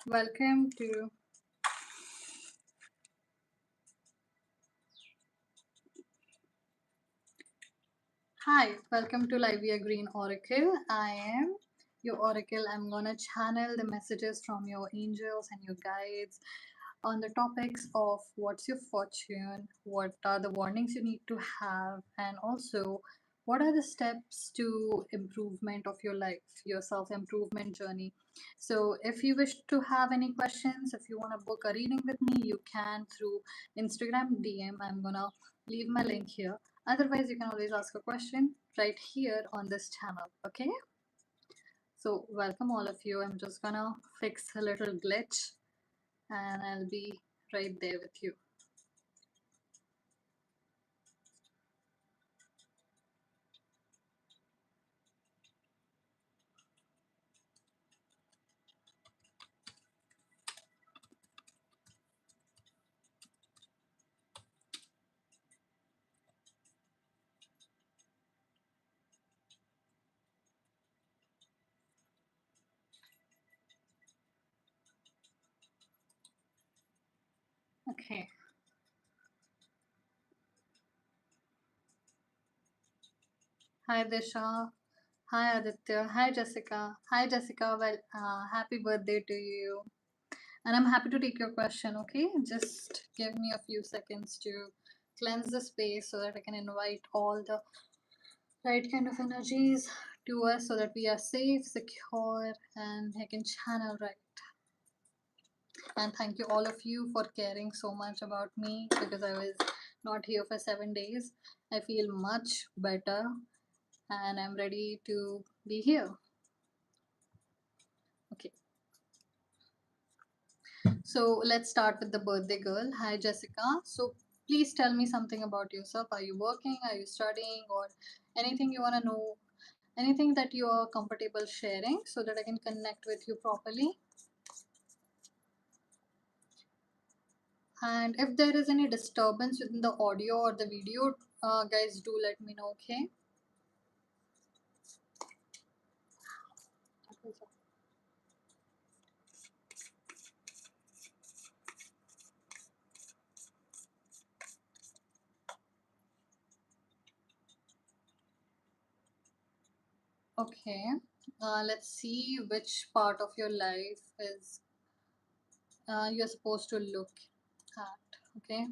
Welcome to welcome to Lyvia Greene Oracle. I am your oracle. I'm gonna channel the messages from your angels and your guides on the topics of what's your fortune, what are the warnings you need to have, and also what are the steps to improvement of your life, your self-improvement journey. So if you wish to have any questions, if you want to book a reading with me, you can through Instagram DM. I'm gonna leave my link here. Otherwise, you can always ask a question right here on this channel. Okay, so welcome all of you. I'm just gonna fix a little glitch and I'll be right there with you. Okay. Hi Disha. Hi Aditya. Hi Jessica. Hi Jessica. Well, happy birthday to you. And I'm happy to take your question. Okay, just give me a few seconds to cleanse the space so that I can invite all the right kind of energies to us so that we are safe, secure, and I can channel right. And thank you all of you for caring so much about me because I was not here for 7 days. I feel much better and I'm ready to be here. Okay, so let's start with the birthday girl. Hi, Jessica. So please tell me something about yourself. Are you working? Are you studying? Or anything you want to know? Anything that you are comfortable sharing so that I can connect with you properly? And if there is any disturbance within the audio or the video, guys, do let me know, okay? Okay, let's see which part of your life is you're supposed to look at, okay?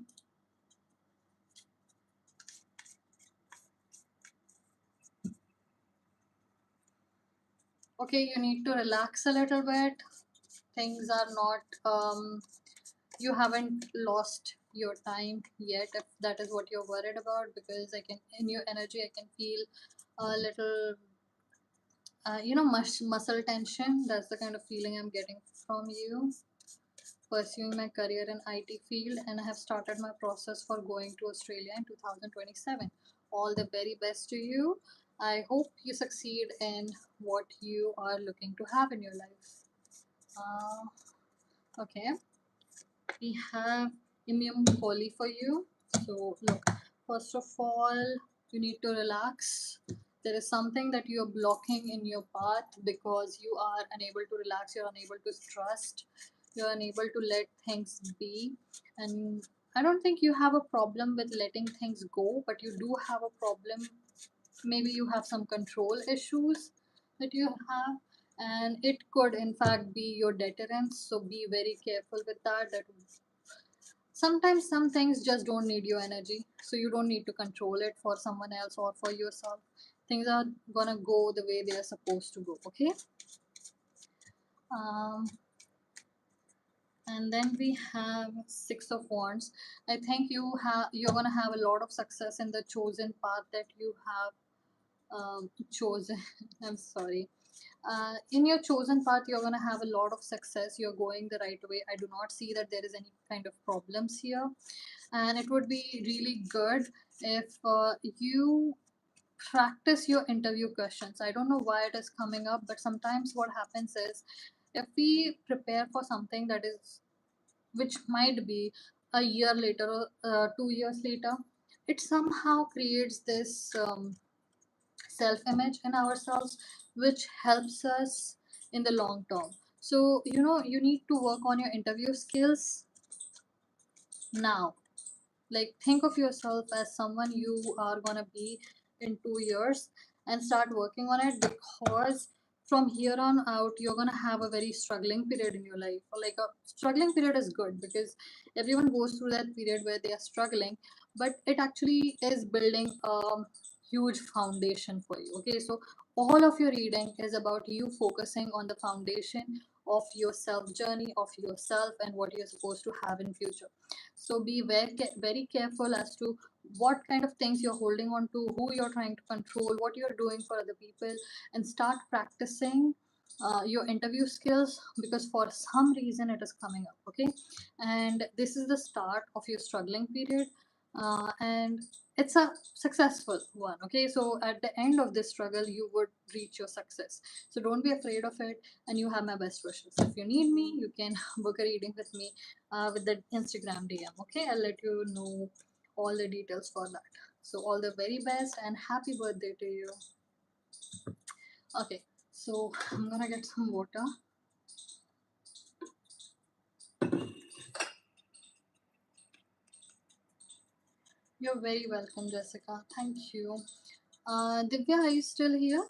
Okay, you need to relax a little bit. Things are not, you haven't lost your time yet if that is what you're worried about, because I can, in your energy, I can feel a little muscle tension. That's the kind of feeling I'm getting from you. Pursuing my career in IT field, and I have started my process for going to Australia in 2027. All the very best to you. I hope you succeed in what you are looking to have in your life. Okay, we have immune poly for you. So look, first of all, you need to relax. There is something that you're blocking in your path because you are unable to relax, you're unable to trust, you're unable to let things be. And I don't think you have a problem with letting things go, but you do have a problem. Maybe you have some control issues that you have, and it could in fact be your deterrence. So be very careful with that. That sometimes some things just don't need your energy, so you don't need to control it for someone else or for yourself. Things are gonna go the way they are supposed to go. Okay. um, and then we have Six of Wands. I think you're gonna have a lot of success in the chosen path that you have chosen. I'm sorry. In your chosen path, you're going to have a lot of success. You're going the right way. I do not see that there is any kind of problems here. And it would be really good if you practice your interview questions. I don't know why it is coming up, but sometimes what happens is if we prepare for something that is, which might be a year later or 2 years later, it somehow creates this self image in ourselves, which helps us in the long term. So you need to work on your interview skills now. Like, think of yourself as someone you are gonna be in 2 years, and start working on it, because from here on out you're gonna have a very struggling period in your life. Or like, a struggling period is good because everyone goes through that period where they are struggling, but it actually is building a huge foundation for you. Okay, so all of your reading is about you focusing on the foundation of your self journey, of yourself, and what you're supposed to have in future. So be very careful as to what kind of things you're holding on to, who you're trying to control, what you're doing for other people, and start practicing your interview skills, because for some reason it is coming up. Okay, and this is the start of your struggling period, and it's a successful one. Okay, so at the end of this struggle you would reach your success. So don't be afraid of it, and you have my best wishes. If you need me, you can book a reading with me with the Instagram DM. Okay, I'll let you know all the details for that. So all the very best and happy birthday to you. Okay, so I'm gonna get some water. You're very welcome, Jessica. Thank you. Divya, are you still here?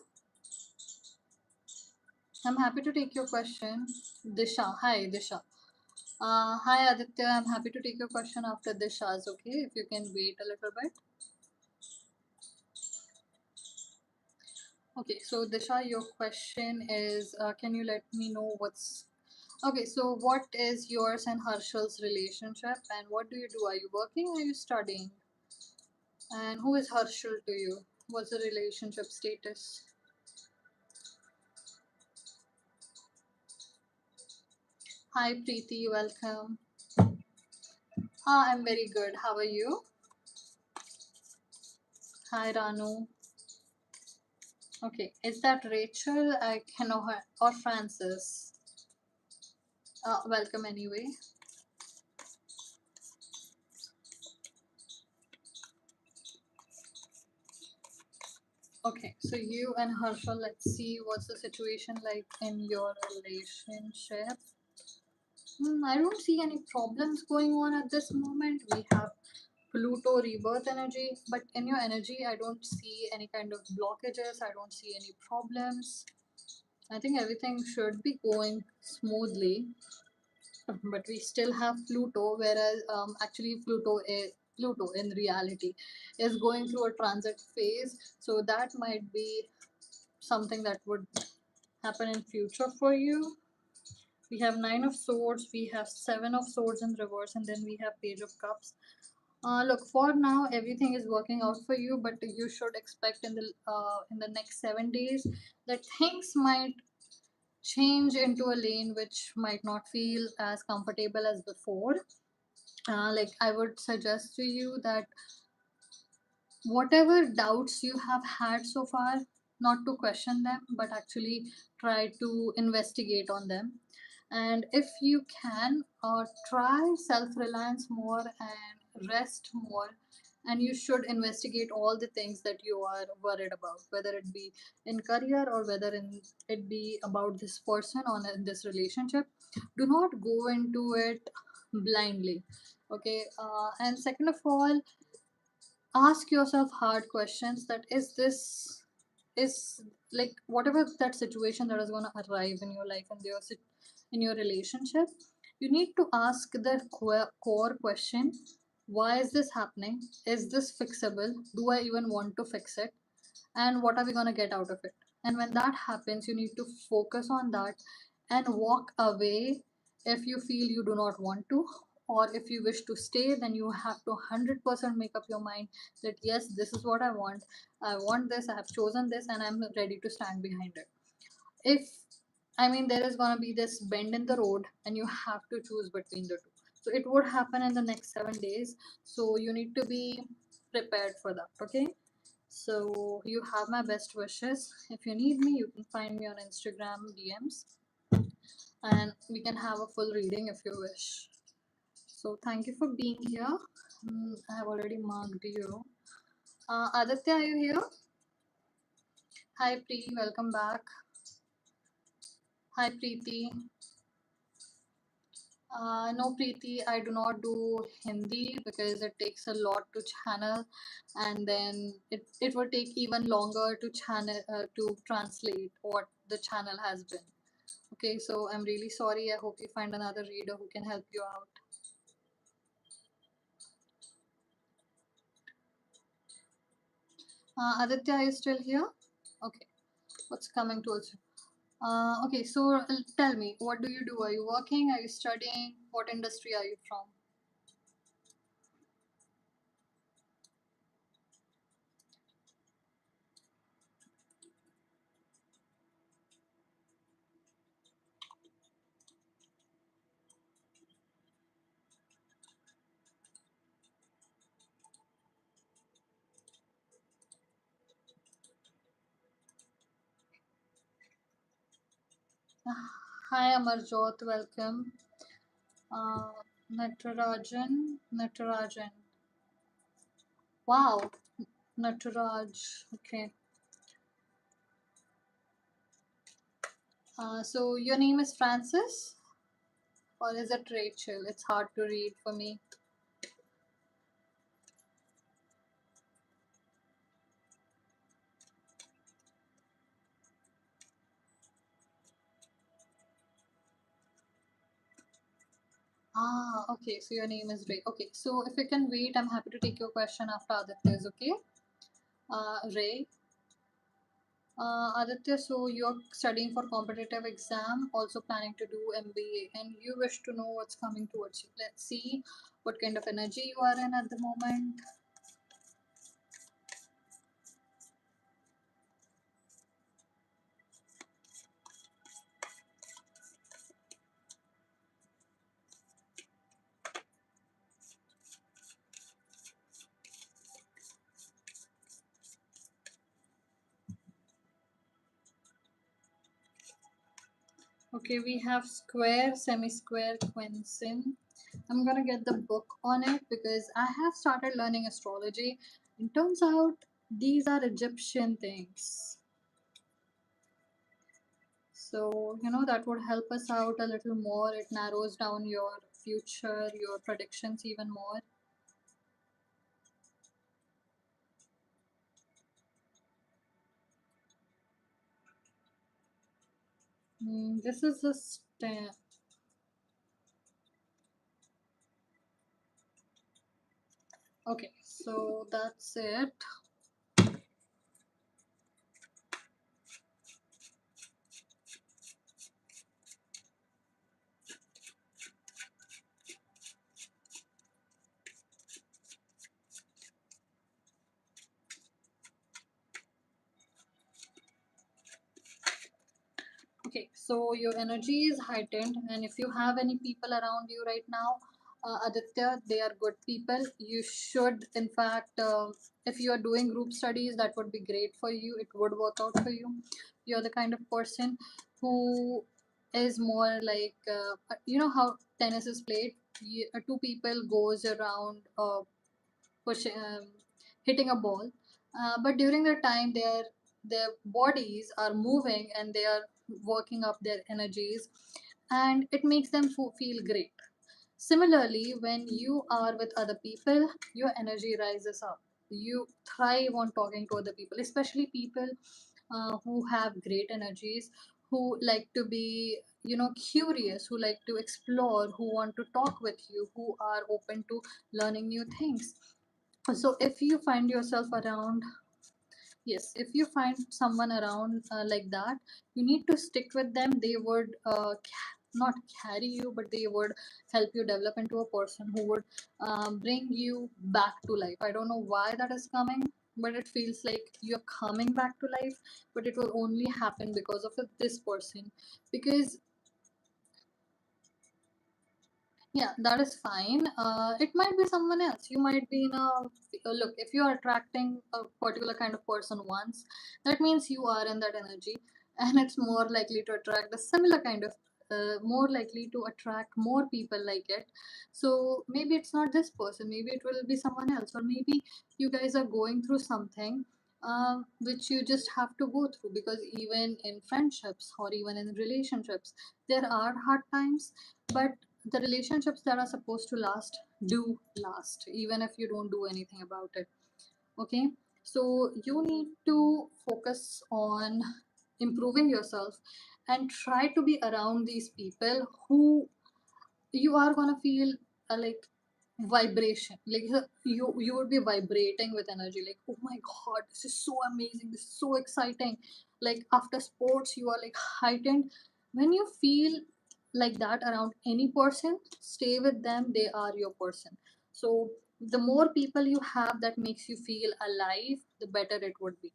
I'm happy to take your question. Disha, hi Disha. Hi Aditya, I'm happy to take your question after Disha's. Okay, if you can wait a little bit. Okay, so Disha, your question is, can you let me know what's okay? So what is yours and Harshal's relationship, and what do you do? Are you working? Or are you studying? And who is Harshal to you? What's the relationship status? Hi Preeti, welcome. I'm very good. How are you? Hi Ranu. Okay, is that Rachel? I can know her, or Francis. Welcome anyway. Okay, so you and Harshal, let's see what's the situation like in your relationship. I don't see any problems going on at this moment. We have Pluto rebirth energy, but in your energy, I don't see any kind of blockages. I don't see any problems. I think everything should be going smoothly, but we still have Pluto, whereas actually Pluto in reality is going through a transit phase, so that might be something that would happen in future for you. We have Nine of Swords, we have Seven of Swords in reverse, and then we have Page of Cups. Look, for now everything is working out for you, but you should expect in the next 7 days that things might change into a lane which might not feel as comfortable as before. Like, I would suggest to you that whatever doubts you have had so far, not to question them, but actually try to investigate on them. And if you can, try self reliance more and rest more. And you should investigate all the things that you are worried about, whether it be in career or whether it be about this person or in this relationship. Do not go into it blindly. Okay, and second of all, ask yourself hard questions. That is like, whatever that situation that is going to arrive in your life and in your relationship, you need to ask the core question: why is this happening? Is this fixable? Do I even want to fix it? And what are we going to get out of it? And when that happens, you need to focus on that and walk away if you feel you do not want to. Or if you wish to stay, then you have to 100% make up your mind that yes, this is what I want this, I have chosen this, and I'm ready to stand behind it. If, I mean, there is going to be this bend in the road and you have to choose between the two, so it would happen in the next 7 days. So you need to be prepared for that. Okay, so you have my best wishes. If you need me, you can find me on Instagram DMs, and we can have a full reading if you wish. So thank you for being here. I have already marked you. Aditya, are you here? Hi Preeti, welcome back. Hi Preeti. No, Preeti, I do not do Hindi because it takes a lot to channel, and then it would take even longer to channel to translate what the channel has been. Okay, so I'm really sorry. I hope you find another reader who can help you out. Aditya, are you still here? Okay, what's coming towards you? Okay, so tell me, what do you do? Are you working? Are you studying? What industry are you from? Hi, Amarjot, welcome. Uh, Natarajan. Wow, Nataraj. Okay. So your name is Francis, or is it Rachel? It's hard to read for me. Okay. So your name is Ray. Okay. So if you can wait, I'm happy to take your question after Aditya's. Okay. Ray. Aditya, so you're studying for competitive exam, also planning to do MBA, and you wish to know what's coming towards you. Let's see what kind of energy you are in at the moment. Okay, we have square, semi-square, quincin. I'm gonna get the book on it because I have started learning astrology. It turns out these are Egyptian things. So, that would help us out a little more. It narrows down your future, your predictions even more. This is a stamp. Okay, so that's it. Okay, so your energy is heightened, and if you have any people around you right now, Aditya, they are good people. You should, in fact, if you are doing group studies, that would be great for you. It would work out for you. You're the kind of person who is more like, how tennis is played. Two people goes around pushing, hitting a ball, but during the time their bodies are moving and they are working up their energies, and it makes them feel great. Similarly, when you are with other people, your energy rises up. You thrive on talking to other people, especially people who have great energies, who like to be, curious, who like to explore, who want to talk with you, who are open to learning new things. So if you find yourself around, yes, if you find someone around like that, you need to stick with them. They would not carry you, but they would help you develop into a person who would bring you back to life. I don't know why that is coming, but it feels like you're coming back to life, but it will only happen because of this person. Because yeah, that is fine. It might be someone else. You might be in look. If you are attracting a particular kind of person once, that means you are in that energy, and it's more likely to attract a similar kind of, more likely to attract more people like it. So maybe it's not this person. Maybe it will be someone else, or maybe you guys are going through something. Which you just have to go through, because even in friendships or even in relationships, there are hard times, but the relationships that are supposed to last do last, even if you don't do anything about it. Okay, so you need to focus on improving yourself and try to be around these people who you are gonna feel like vibration, like you would be vibrating with energy, like, oh my god, this is so amazing, this is so exciting. Like after sports you are like heightened. When you feel like that around any person, stay with them, they are your person. So the more people you have that makes you feel alive, the better it would be.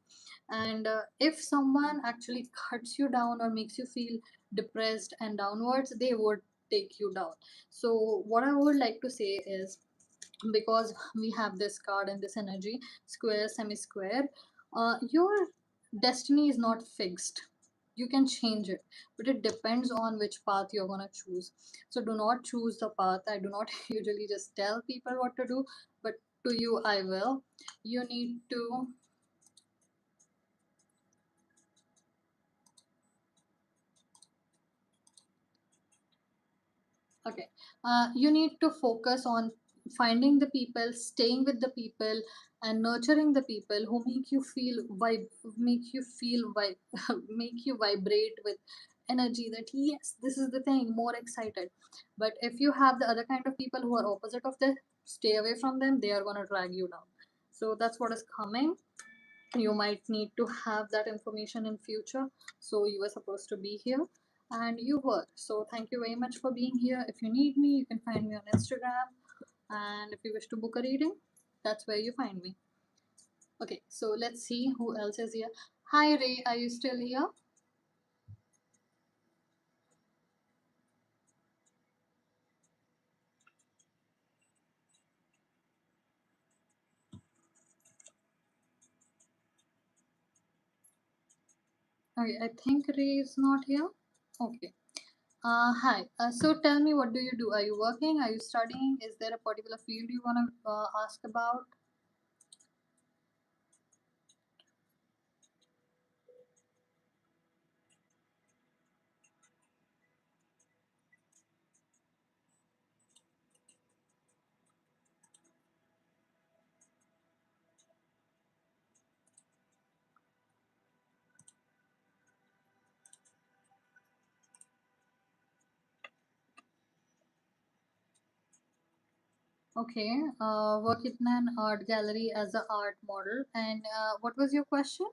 And if someone actually cuts you down or makes you feel depressed and downwards, they would take you down. So what I would like to say is, because we have this card and this energy, square, semi square, your destiny is not fixed. You can change it, but it depends on which path you're going to choose. So do not choose the path. I do not usually just tell people what to do, but to you I will. You need to, okay, you need to focus on finding the people, staying with the people, and nurturing the people who make you feel make you feel make you vibrate with energy, that yes, this is the thing, more excited. But if you have the other kind of people who are opposite of this, stay away from them, they are going to drag you down. So that's what is coming. You might need to have that information in future. So you were supposed to be here and you were. So thank you very much for being here. If you need me, you can find me on Instagram, and if you wish to book a reading, that's where you find me. Okay, so let's see who else is here. Hi Ray, are you still here? Okay, I think Ray is not here. Okay. Hi. So tell me, what do you do? Are you working? Are you studying? Is there a particular field you want to ask about? Okay, work in an art gallery as an art model. And what was your question?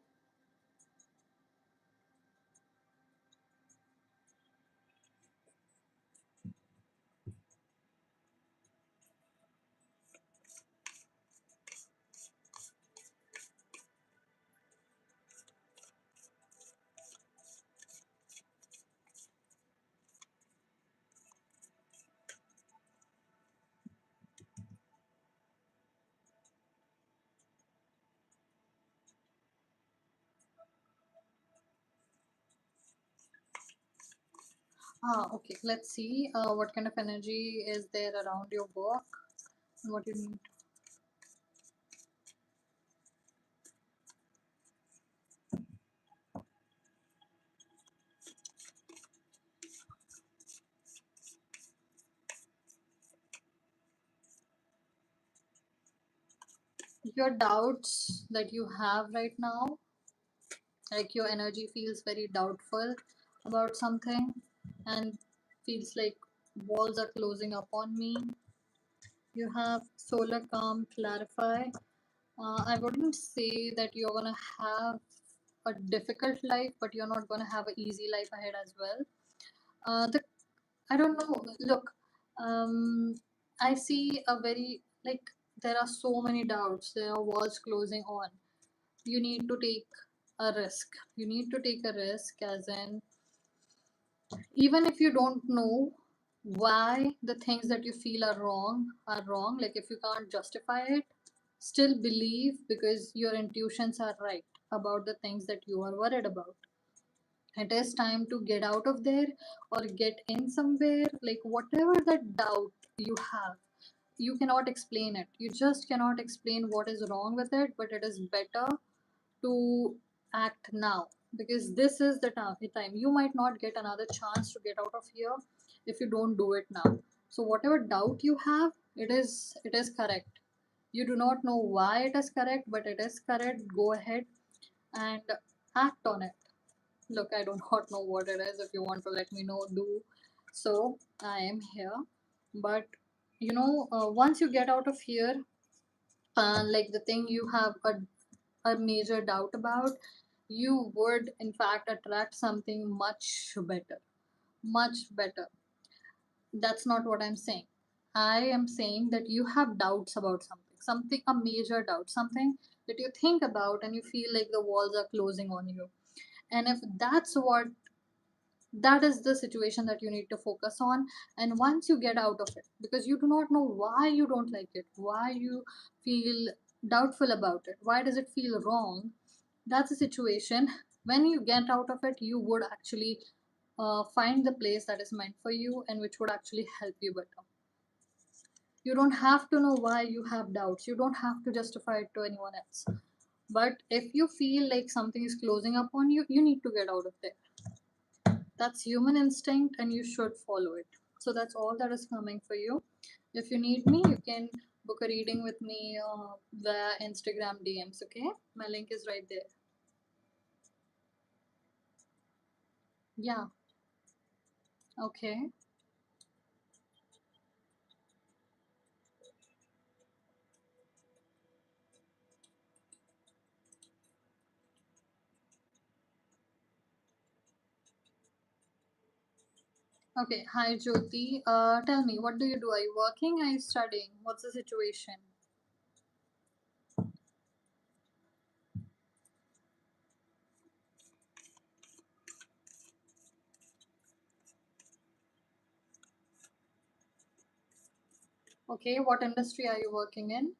Okay, let's see what kind of energy is there around your work and what you need. Your doubts that you have right now, like your energy feels very doubtful about something and feels like walls are closing up on me. You have solar calm, clarify. I wouldn't say that you're gonna have a difficult life, but you're not gonna have an easy life ahead as well. The I don't know. Look, I see a very, like, there are so many doubts. There are walls closing on. You need to take a risk. You need to take a risk, as in, even if you don't know why the things that you feel are wrong. Like if you can't justify it, still believe, because your intuitions are right about the things that you are worried about. It is time to get out of there or get in somewhere. Like whatever that doubt you have, you cannot explain it. You just cannot explain what is wrong with it, but it is better to act now, because this is the time. You might not get another chance to get out of here if you don't do it now. So whatever doubt you have, it is correct. You do not know why it is correct, but it is correct. Go ahead and act on it. Look, I do not know what it is. If you want to let me know, do so. I am here. But once you get out of here, like the thing you have a major doubt about, you would in fact attract something much better. Much better. That's not what I'm saying. I am saying that you have doubts about something, a major doubt, something that you think about and you feel like the walls are closing on you. And if that is the situation that you need to focus on. And once you get out of it, because you do not know why you don't like it, why you feel doubtful about it, why does it feel wrong, that's a situation. When you get out of it, you would actually find the place that is meant for you and which would actually help you better. You don't have to know why you have doubts, you don't have to justify it to anyone else. But if you feel like something is closing up on you, you need to get out of there. That's human instinct and you should follow it. So that's all that is coming for you. If you need me, you can book a reading with me via Instagram DMs. Okay, my link is right there. Yeah. Okay. Okay, hi Jyoti, tell me, what do you do? Are you working, are you studying? What's the situation? Okay, what industry are you working in?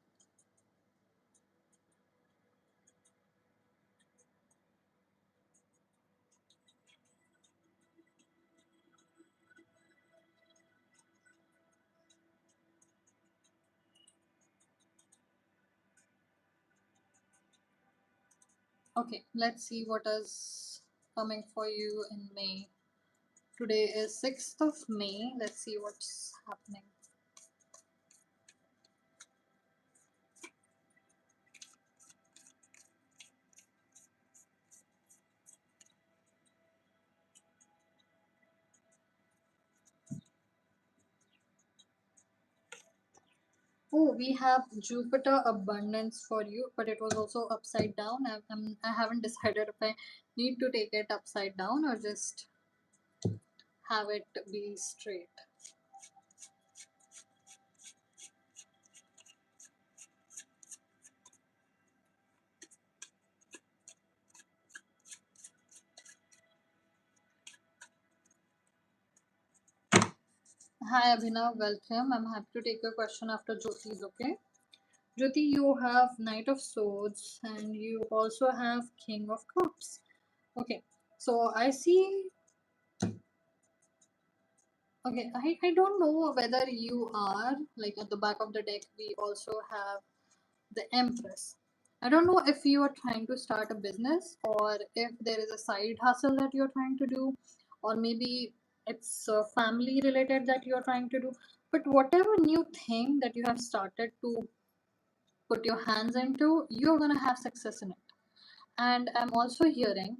Okay, let's see what is coming for you in May. Today is 6th of May. Let's see what's happening. Oh, we have Jupiter abundance for you, but it was also upside down. I haven't decided if I need to take it upside down or just have it be straight. Hi Abhinav, welcome. I'm happy to take your question after Jyoti's, okay? Jyoti, you have Knight of Swords and you also have King of Cups. Okay, so I see. Okay, I don't know whether you are like at the back of the deck. We also have the Empress. I don't know if you are trying to start a business or if there is a side hustle that you're trying to do, or maybe it's family related that you're trying to do. But whatever new thing that you have started to put your hands into, you're gonna have success in it. And I'm also hearing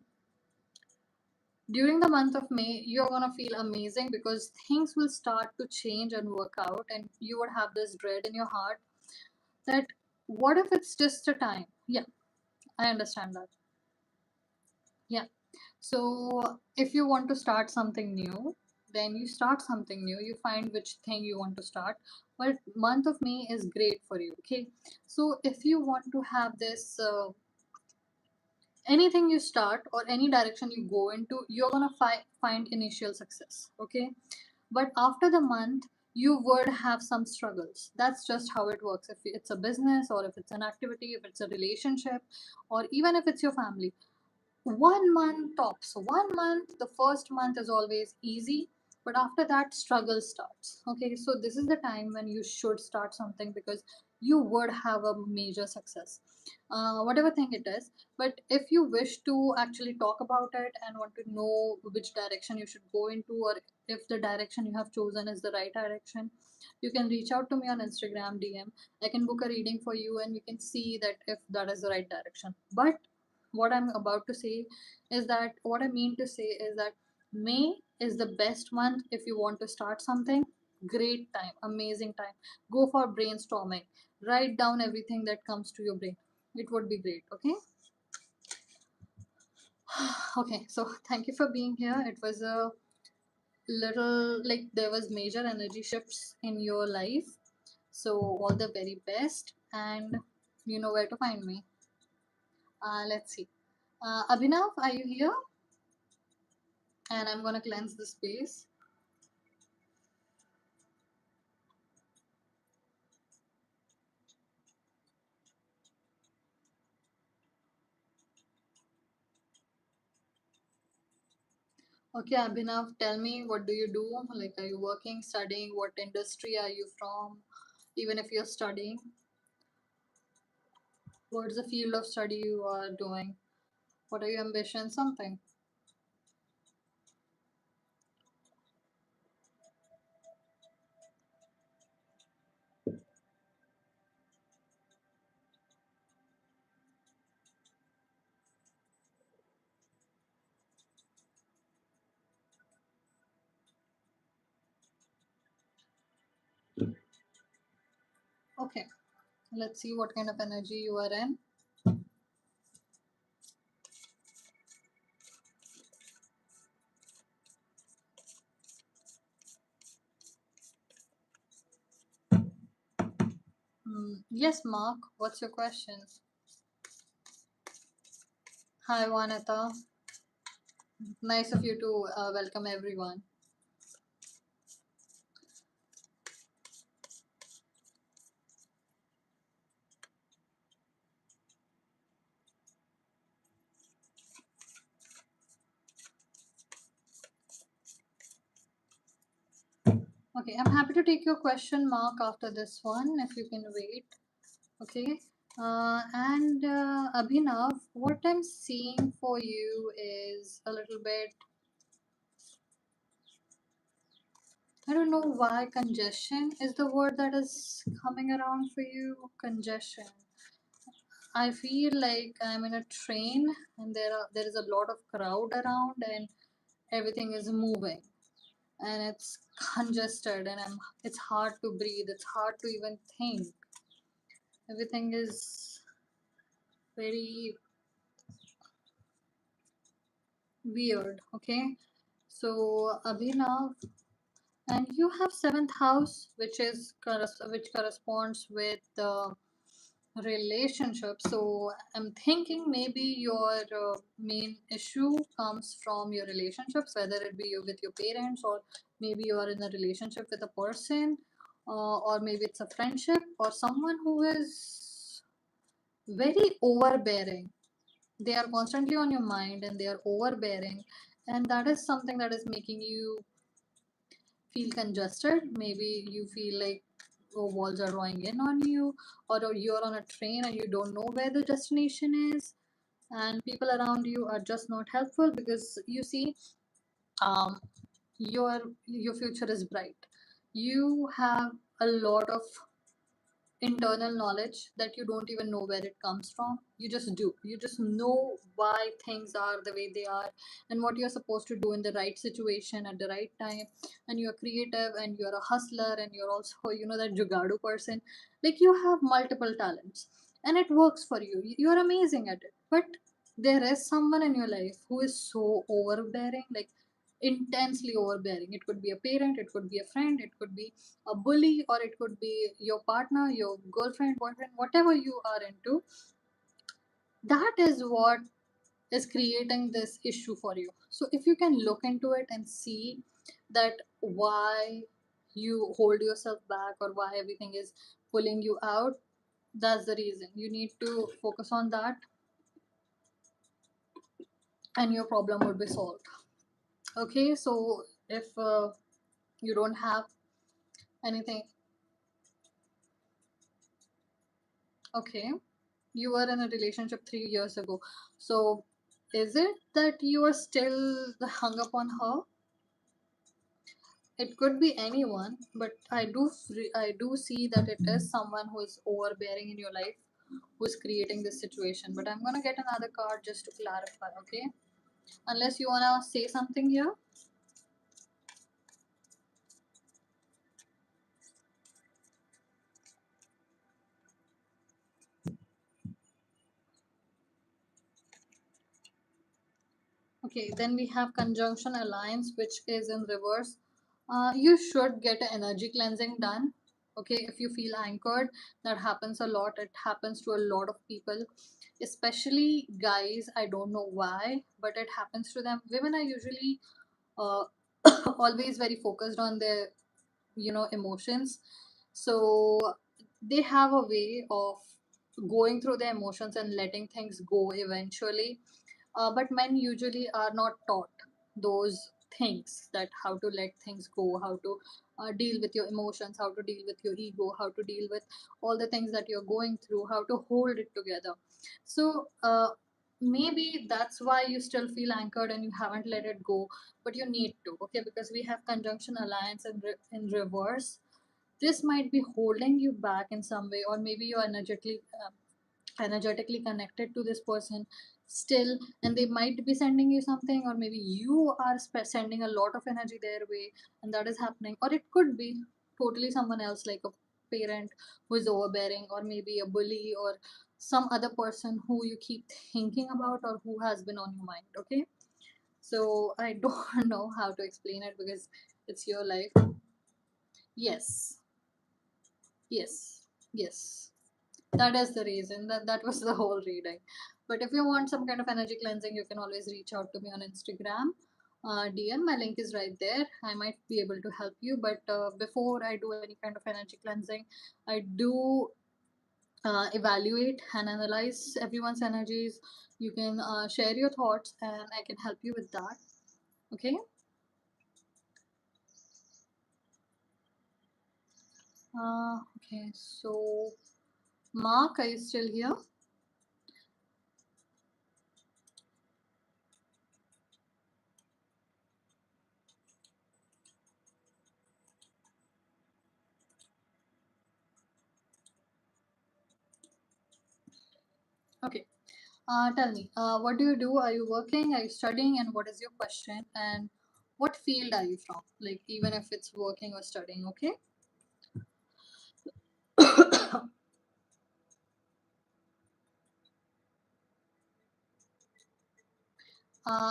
during the month of May, you're gonna feel amazing because things will start to change and work out, and you would have this dread in your heart that what if it's just a time? Yeah, I understand that. Yeah. So if you want to start something new, then you start something new. You find which thing you want to start. But month of May is great for you. Okay. So if you want to have this, anything you start or any direction you go into, you're gonna find initial success. Okay. But after the month, you would have some struggles. That's just how it works. If it's a business or if it's an activity, if it's a relationship, or even if it's your family, 1 month tops. 1 month, the first month is always easy. but after that struggle starts. Okay, so this is the time when you should start something, because you would have a major success, whatever thing it is. But if you wish to actually talk about it and want to know which direction you should go into, or if the direction you have chosen is the right direction, you can reach out to me on Instagram DM. I can book a reading for you and we can see that if that is the right direction. But what I'm about to say is that, what I mean to say is that May is the best month if you want to start something. Great time, amazing time. Go for brainstorming. Write down everything that comes to your brain. It would be great, okay? Okay, so thank you for being here. It was a little like there was major energy shifts in your life. So all the very best, and you know where to find me. Let's see. Abhinav, are you here? And I'm gonna cleanse the space. Okay, Abhinav, tell me, what do you do? Like, are you working, studying? What industry are you from? Even if you're studying, what's the field of study you are doing? What are your ambitions? Something. Okay, let's see what kind of energy you are in. Yes, Mark, what's your questions? Hi, Vanita. Nice of you to welcome everyone. Okay, I'm happy to take your question, Mark, after this one, if you can wait. Okay. And Abhinav, what I'm seeing for you is a little bit, I don't know why congestion is the word that is coming around for you. Congestion. I feel like I'm in a train and there is a lot of crowd around and everything is moving and it's congested and it's hard to breathe. It's hard to even think. Everything is very weird. Okay. So Abhinav, and you have seventh house, which is which corresponds with the relationship. So I'm thinking maybe your main issue comes from your relationships, whether it be you with your parents, or maybe you are in a relationship with a person, or maybe it's a friendship or someone who is very overbearing. They are constantly on your mind and they are overbearing, and that is something that is making you feel congested. Maybe you feel like walls are drawing in on you, or you're on a train and you don't know where the destination is, and people around you are just not helpful, because you see, um, your future is bright. You have a lot of internal knowledge that you don't even know where it comes from. You just do. You just know why things are the way they are and what you're supposed to do in the right situation at the right time. And you're creative and you're a hustler and you're also, that jugadu person. Like, you have multiple talents and it works for you. You're amazing at it. But there is someone in your life who is so overbearing, like intensely overbearing. It could be a parent, it could be a friend, it could be a bully, or it could be your partner, your girlfriend, boyfriend, whatever you are into. That is what is creating this issue for you. So if you can look into it and see that why you hold yourself back or why everything is pulling you out, that's the reason. You need to focus on that and your problem would be solved. Okay, so if You don't have anything. Okay, you were in a relationship 3 years ago. So, is it that you are still hung up on her? It could be anyone, but I do see that it is someone who is overbearing in your life, who is creating this situation. But I'm gonna get another card just to clarify. Okay, unless you wanna say something here. Okay, then we have conjunction alliance, which is in reverse. You should get an energy cleansing done. Okay, if you feel anchored, that happens a lot. It happens to a lot of people, especially guys. I don't know why, but it happens to them. Women are usually uh, always very focused on their, emotions. So they have a way of going through their emotions and letting things go eventually, but men usually are not taught those things, that how to let things go, how to deal with your emotions, how to deal with your ego, how to deal with all the things that you're going through, how to hold it together. So maybe that's why you still feel anchored and you haven't let it go, but you need to. Okay, because we have conjunction alliance in reverse. This might be holding you back in some way, or maybe you're energetically connected to this person still, and they might be sending you something, or maybe you are sending a lot of energy their way, and that is happening. Or it could be totally someone else, like a parent who is overbearing, or maybe a bully, or some other person who you keep thinking about, or who has been on your mind. Okay, so I don't know how to explain it because it's your life. Yes, yes, yes. That is the reason. That was the whole reading. But if you want some kind of energy cleansing, you can always reach out to me on Instagram. DM, my link is right there. I might be able to help you. But before I do any kind of energy cleansing, I do evaluate and analyze everyone's energies. You can share your thoughts, and I can help you with that. Okay. Okay. So, Mark, are you still here? Okay. Tell me, what do you do? Are you working? Are you studying? And what is your question? And what field are you from? Like, even if it's working or studying, okay?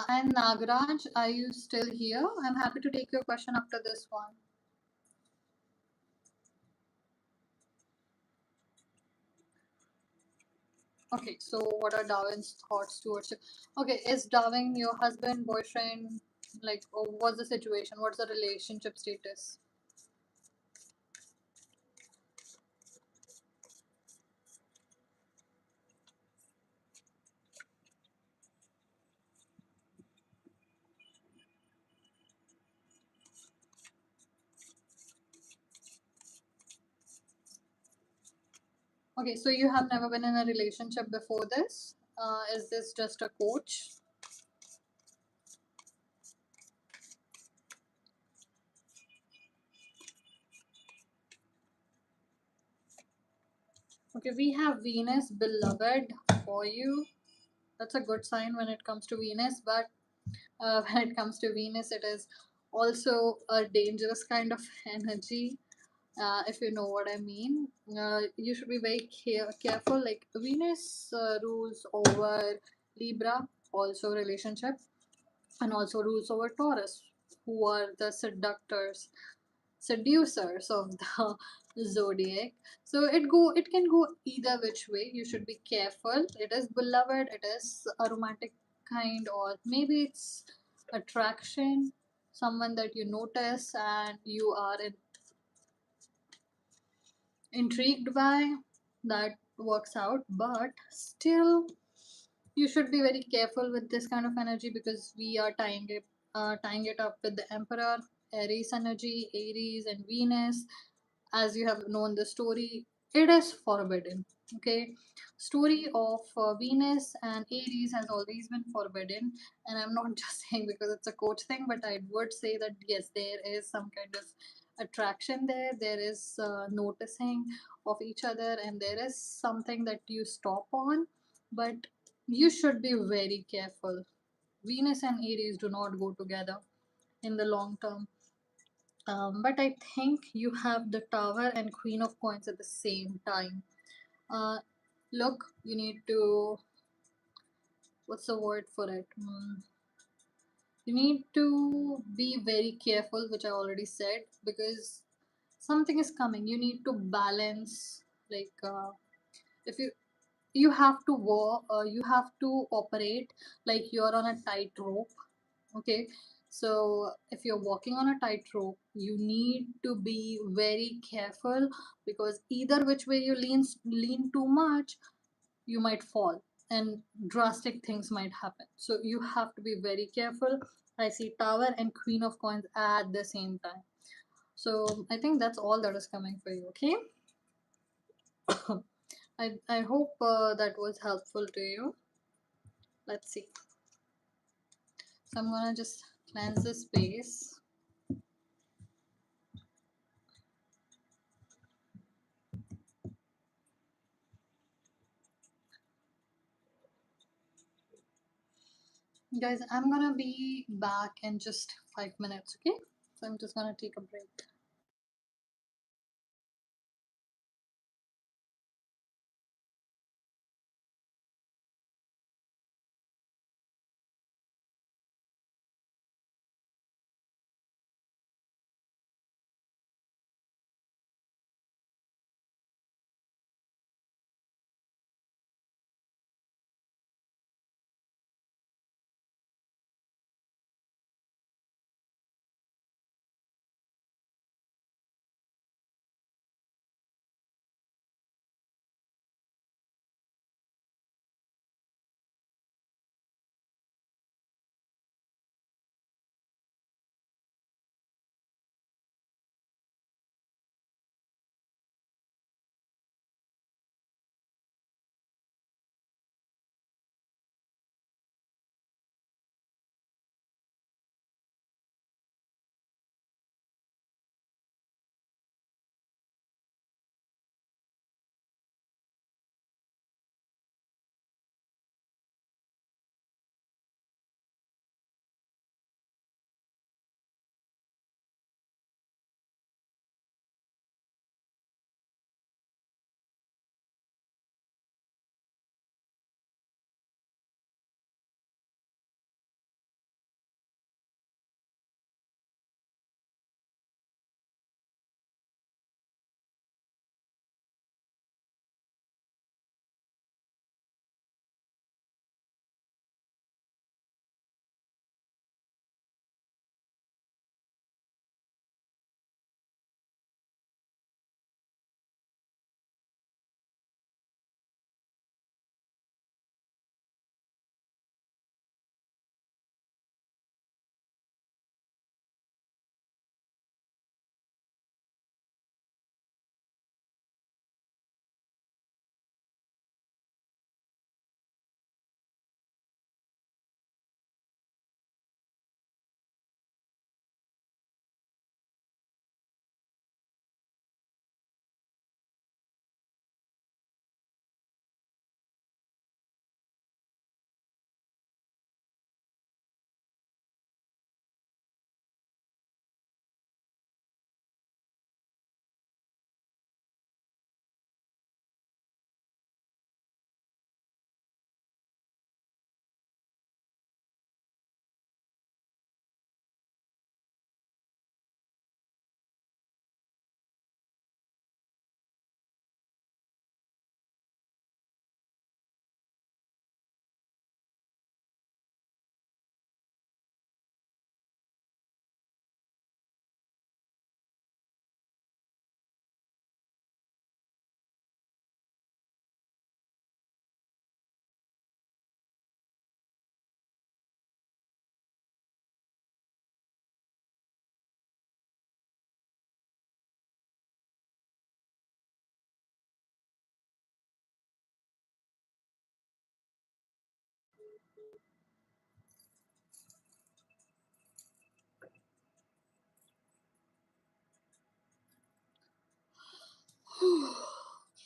And Nagaraj, are you still here? I'm happy to take your question after this one. Okay, so what are Darwin's thoughts towards it? Okay, is Darwin your husband, boyfriend? Like, what's the situation? What's the relationship status? Okay, so you have never been in a relationship before this? Is this just a coach? Okay, we have Venus beloved for you. That's a good sign when it comes to Venus, but when it comes to Venus, it is also a dangerous kind of energy, if you know what I mean. You should be very careful. Like, Venus rules over Libra, also relationship, and also rules over Taurus, who are the seducers of the zodiac. So it can go either which way. You should be careful. It is beloved, it is a romantic kind, or maybe it's attraction, someone that you notice and you are intrigued by. That works out, but still you should be very careful with this kind of energy, because we are tying it up with the emperor. Aries energy, Aries and Venus. As you have known the story, it is forbidden. Okay, story of Venus and Aries has always been forbidden, and I'm not just saying because it's a coach thing, but I would say that yes, there is some kind of attraction there. There is noticing of each other, and there is something that you stop on, but you should be very careful. Venus and Aries do not go together in the long term. But I think you have the Tower and Queen of Coins at the same time. Look, you need to, what's the word for it? You need to be very careful, which I already said, because something is coming. You need to balance, like, if you have to work, you have to operate like you're on a tightrope. Okay, so if you're walking on a tightrope, you need to be very careful, because either which way you lean too much, you might fall and drastic things might happen. So you have to be very careful. I see Tower and Queen of Coins at the same time. So I think that's all that is coming for you. Okay. I hope that was helpful to you. Let's see. So I'm gonna just cleanse the space. Guys, I'm gonna be back in just 5 minutes, okay? So I'm just gonna take a break.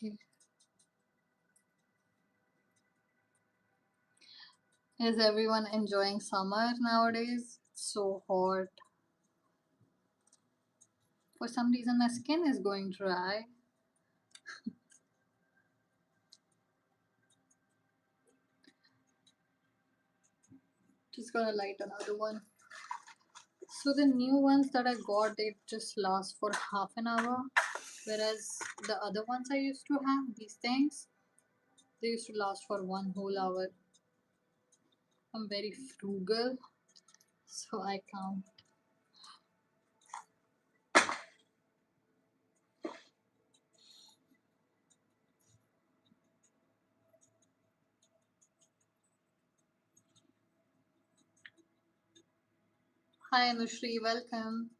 Okay. Is everyone enjoying summer nowadays? It's so hot. For some reason, my skin is going dry. Just gonna light another one. So the new ones that I got, they just last for half an hour, whereas the other ones I used to have, these things, they used to last for one whole hour. I'm very frugal, so I count. Hi Anushri, welcome.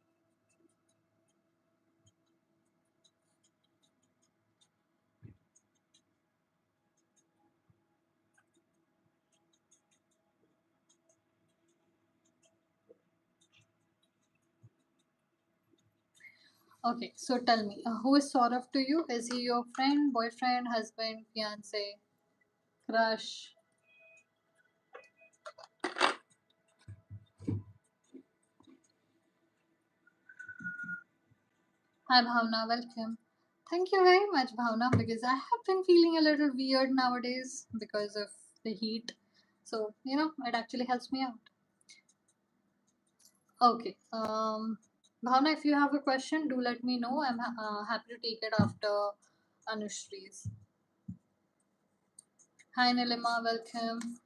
Okay, so tell me, who is Saurav to you? Is he your friend, boyfriend, husband, fiance, crush? Hi Bhavna, welcome. Thank you very much, Bhavna, because I have been feeling a little weird nowadays because of the heat. So, it actually helps me out. Okay. Bhavna, if you have a question, do let me know. I'm happy to take it after Anushri's. Hi Nilima, welcome.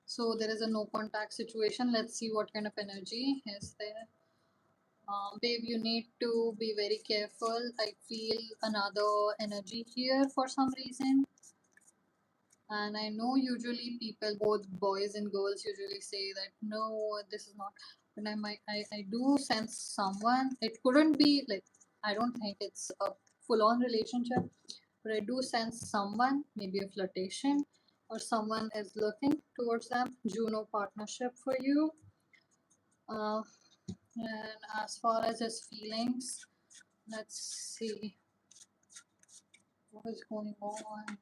So there is a no contact situation. Let's see what kind of energy is there. Babe, you need to be very careful. I feel another energy here for some reason. And I know usually people, both boys and girls, usually say that no, this is not. But I do sense someone. It couldn't be like, I don't think it's a full on relationship, but I do sense someone, maybe a flirtation, or someone is looking towards them. Juno partnership for you. Uh, and as far as his feelings, let's see what is going on.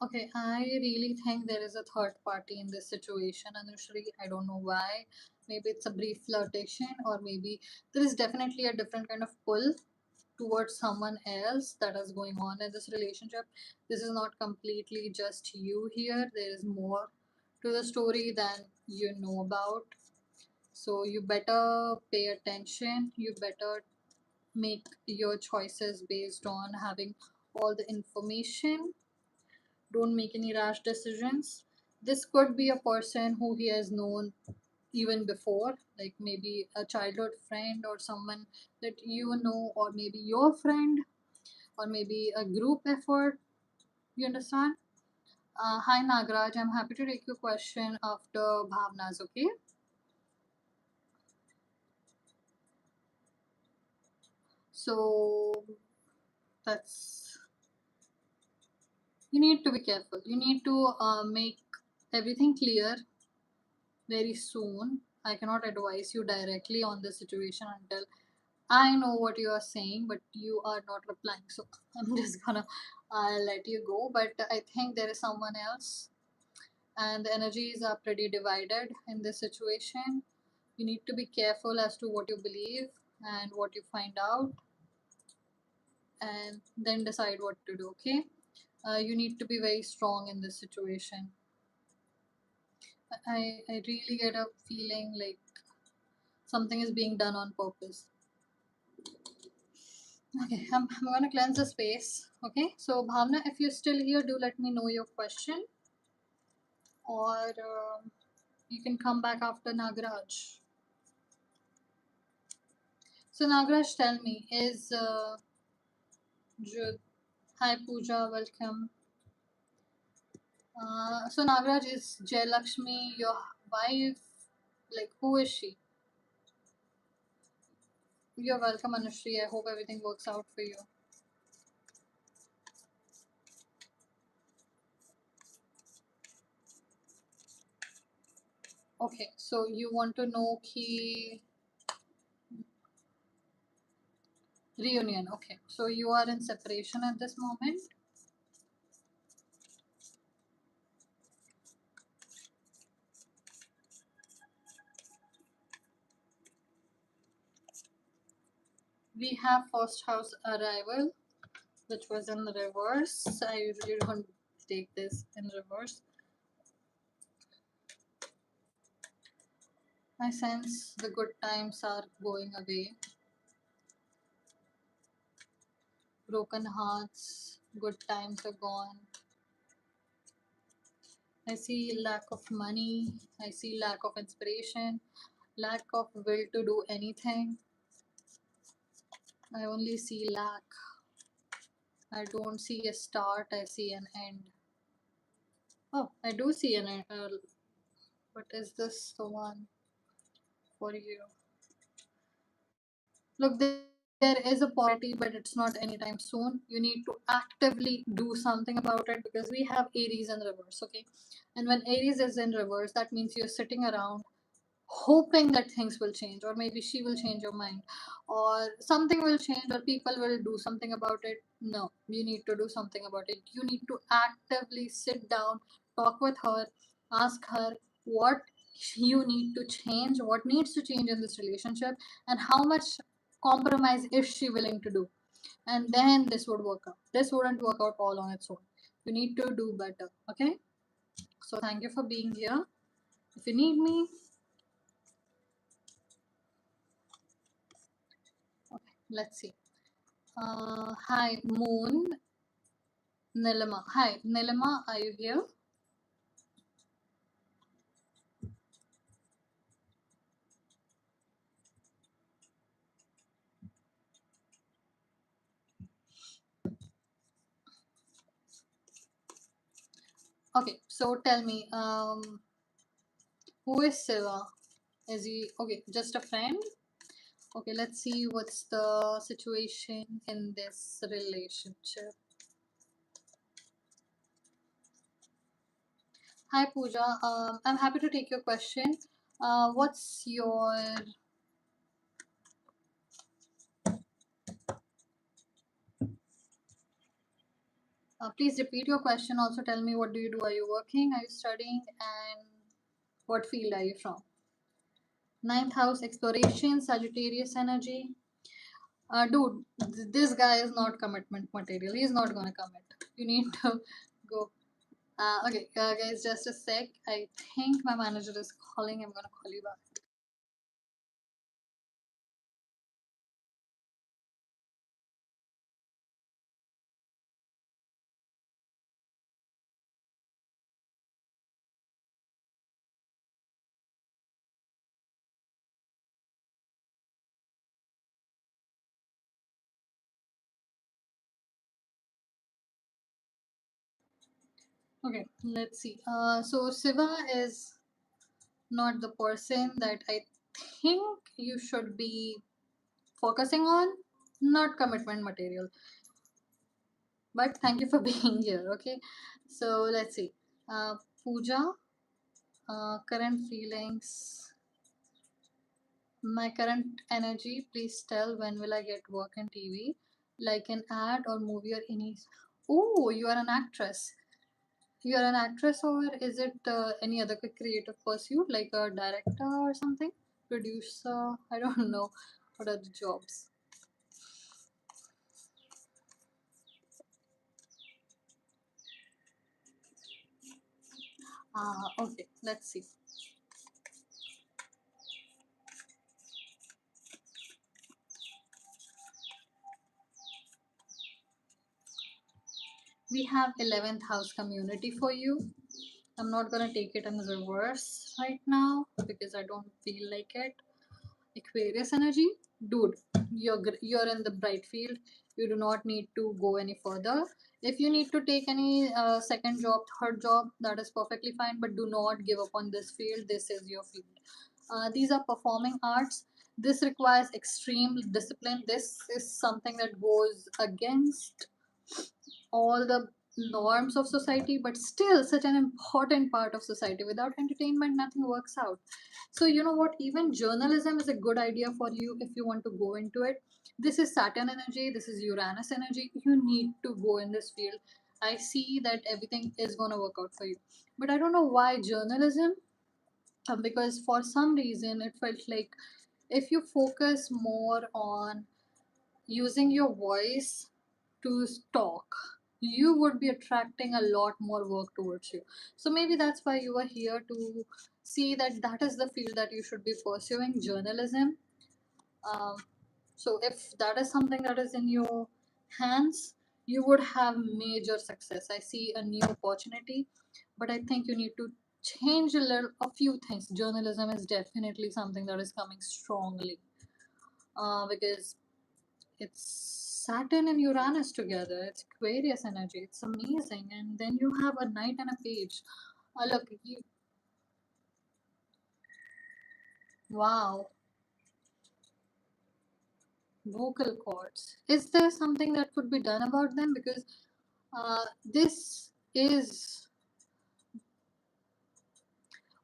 Okay, I really think there is a third party in this situation, Anushri. I don't know why. Maybe it's a brief flirtation, or maybe there is definitely a different kind of pull towards someone else that is going on in this relationship. This is not completely just you here, there is more to the story than you know about. So, you better pay attention, you better make your choices based on having all the information. Don't make any rash decisions. This could be a person who he has known even before, like maybe a childhood friend or someone that you know, or maybe your friend, or maybe a group effort. You understand? Hi Nagraj, I'm happy to take your question after Bhavna's, okay? So that's, you need to be careful. You need to make everything clear very soon. I cannot advise you directly on the situation until I know what you are saying, but you are not replying. So I'm just gonna let you go. But I think there is someone else, and the energies are pretty divided in this situation. You need to be careful as to what you believe and what you find out, and then decide what to do, okay? You need to be very strong in this situation. I really get a feeling like something is being done on purpose. Okay, I'm gonna cleanse the space. Okay, so Bhavna, if you're still here, do let me know your question, or you can come back after Nagraj. So Nagraj, tell me, is hi Pooja, welcome. So Nagraj, is Jayalakshmi your wife? Like, who is she? You're welcome, Anushri. I hope everything works out for you. Okay, so you want to know key reunion. Okay, so you are in separation at this moment. We have first house arrival, which was in reverse. I usually don't take this in reverse. I sense the good times are going away. Broken hearts, good times are gone. I see lack of money. I see lack of inspiration, lack of will to do anything. I only see lack. I don't see a start, I see an end. Oh, I do see an end. But is this the one for you? Look, there is a possibility, but it's not anytime soon. You need to actively do something about it because we have Aries in reverse, okay? And when Aries is in reverse, that means you're sitting around hoping that things will change, or maybe she will change your mind, or something will change, or people will do something about it. No, you need to do something about it. You need to actively sit down, talk with her, ask her what you need to change, what needs to change in this relationship, and how much compromise is she willing to do. And then this would work out. This wouldn't work out all on its own. You need to do better. Okay, so thank you for being here. If you need me, okay, let's see. Hi, Moon, Nilima. Hi, Nilima, are you here? Okay, so tell me, who is Siva? Is he okay? Just a friend? Okay, let's see what's the situation in this relationship. Hi, Pooja. I'm happy to take your question. What's your please repeat your question. Also, tell me what do you do? Are you working? Are you studying? And what field are you from? Ninth house exploration, Sagittarius energy. Dude, this guy is not commitment material. He's not gonna commit. You need to go. Okay, guys, just a sec. I think my manager is calling. I'm gonna call you back. Okay, let's see. So Siva is not the person that I think you should be focusing on. Not commitment material. But thank you for being here. Okay, so let's see. Pooja, current feelings. My current energy, please tell when will I get work in TV, like an ad or movie or any. Oh, you are an actress. You are an actress, or is it any other creative pursuit like a director or something? Producer? I don't know. What are the jobs? Okay, let's see. We have 11th house community for you. I'm not gonna take it in reverse right now because I don't feel like it. Aquarius energy, dude. you're in the bright field. You do not need to go any further. If you need to take any second job, third job, that is perfectly fine, but do not give up on this field. This is your field. These are performing arts. This requires extreme discipline. This is something that goes against all the norms of society, but still such an important part of society. Without entertainment, nothing works out. So, you know what? Even journalism is a good idea for you if you want to go into it. This is Saturn energy, this is Uranus energy. You need to go in this field. I see that everything is going to work out for you. But I don't know why journalism, because for some reason it felt like if you focus more on using your voice to talk, you would be attracting a lot more work towards you. So maybe that's why you are here to see that that is the field that you should be pursuing, journalism. um, so if that is something that is in your hands, you would have major success. I see a new opportunity, but I think you need to change a few things. Journalism is definitely something that is coming strongly, because it's Saturn and Uranus together. It's Aquarius energy. It's amazing. And then you have a knight and a page. Look, wow, vocal cords. Is there something that could be done about them? Because this is.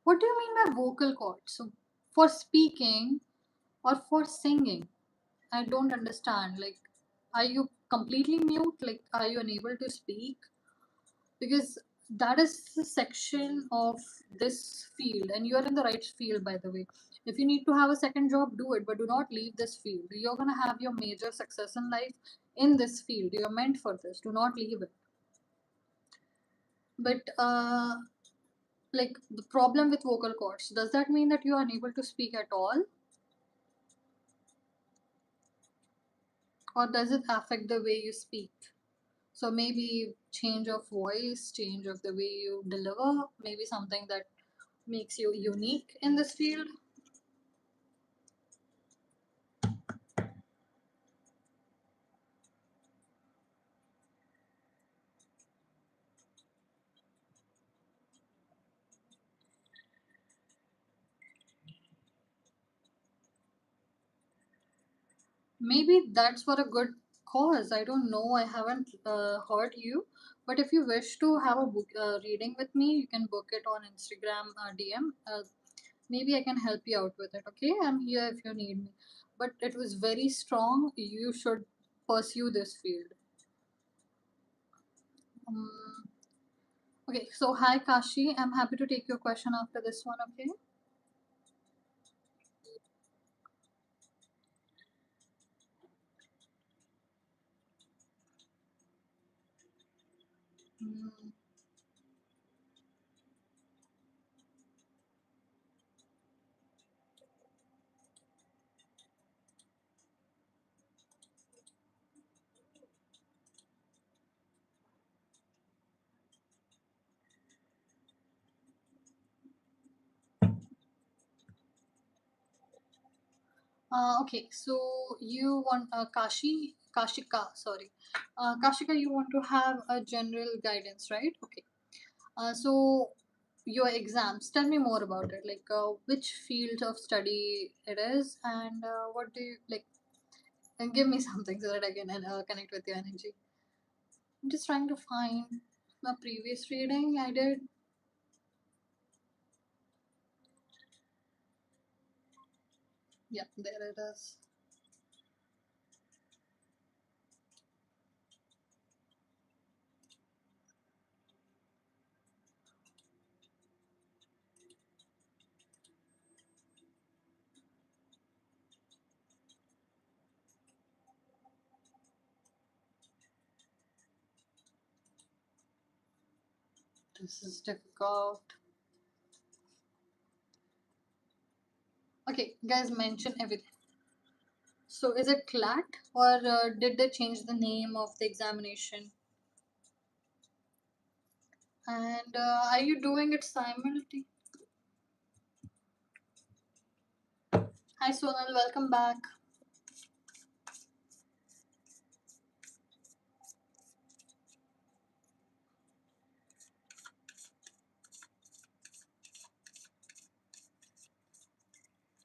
What do you mean by vocal cords? So, for speaking or for singing? I don't understand. Like, are you completely mute? Like, are you unable to speak? Because that is the section of this field, and you are in the right field, by the way. If you need to have a second job, do it, but do not leave this field. You're going to have your major success in life in this field. You're meant for this. Do not leave it. But like, the problem with vocal cords, does that mean that you are unable to speak at all, or does it affect the way you speak? So maybe change of voice, change of the way you deliver, maybe something that makes you unique in this field. Maybe that's for a good cause. I don't know. I haven't heard you. But if you wish to have a book reading with me, you can book it on Instagram DM. Maybe I can help you out with it. Okay, I'm here if you need me. But it was very strong. You should pursue this field. Um, okay, so hi Kashi. I'm happy to take your question after this one. Okay. Mm, okay, so you want Kashika, sorry. Kashika, you want to have a general guidance, right? Okay. So your exams, tell me more about it. Like, which field of study it is, and what do you like? And give me something so that I can connect with your energy. I'm just trying to find my previous reading I did. Yeah, there it is. This is difficult. Okay, guys, mention everything. So is it CLAT, or did they change the name of the examination? And are you doing it simultaneously? Hi Sonal, welcome back.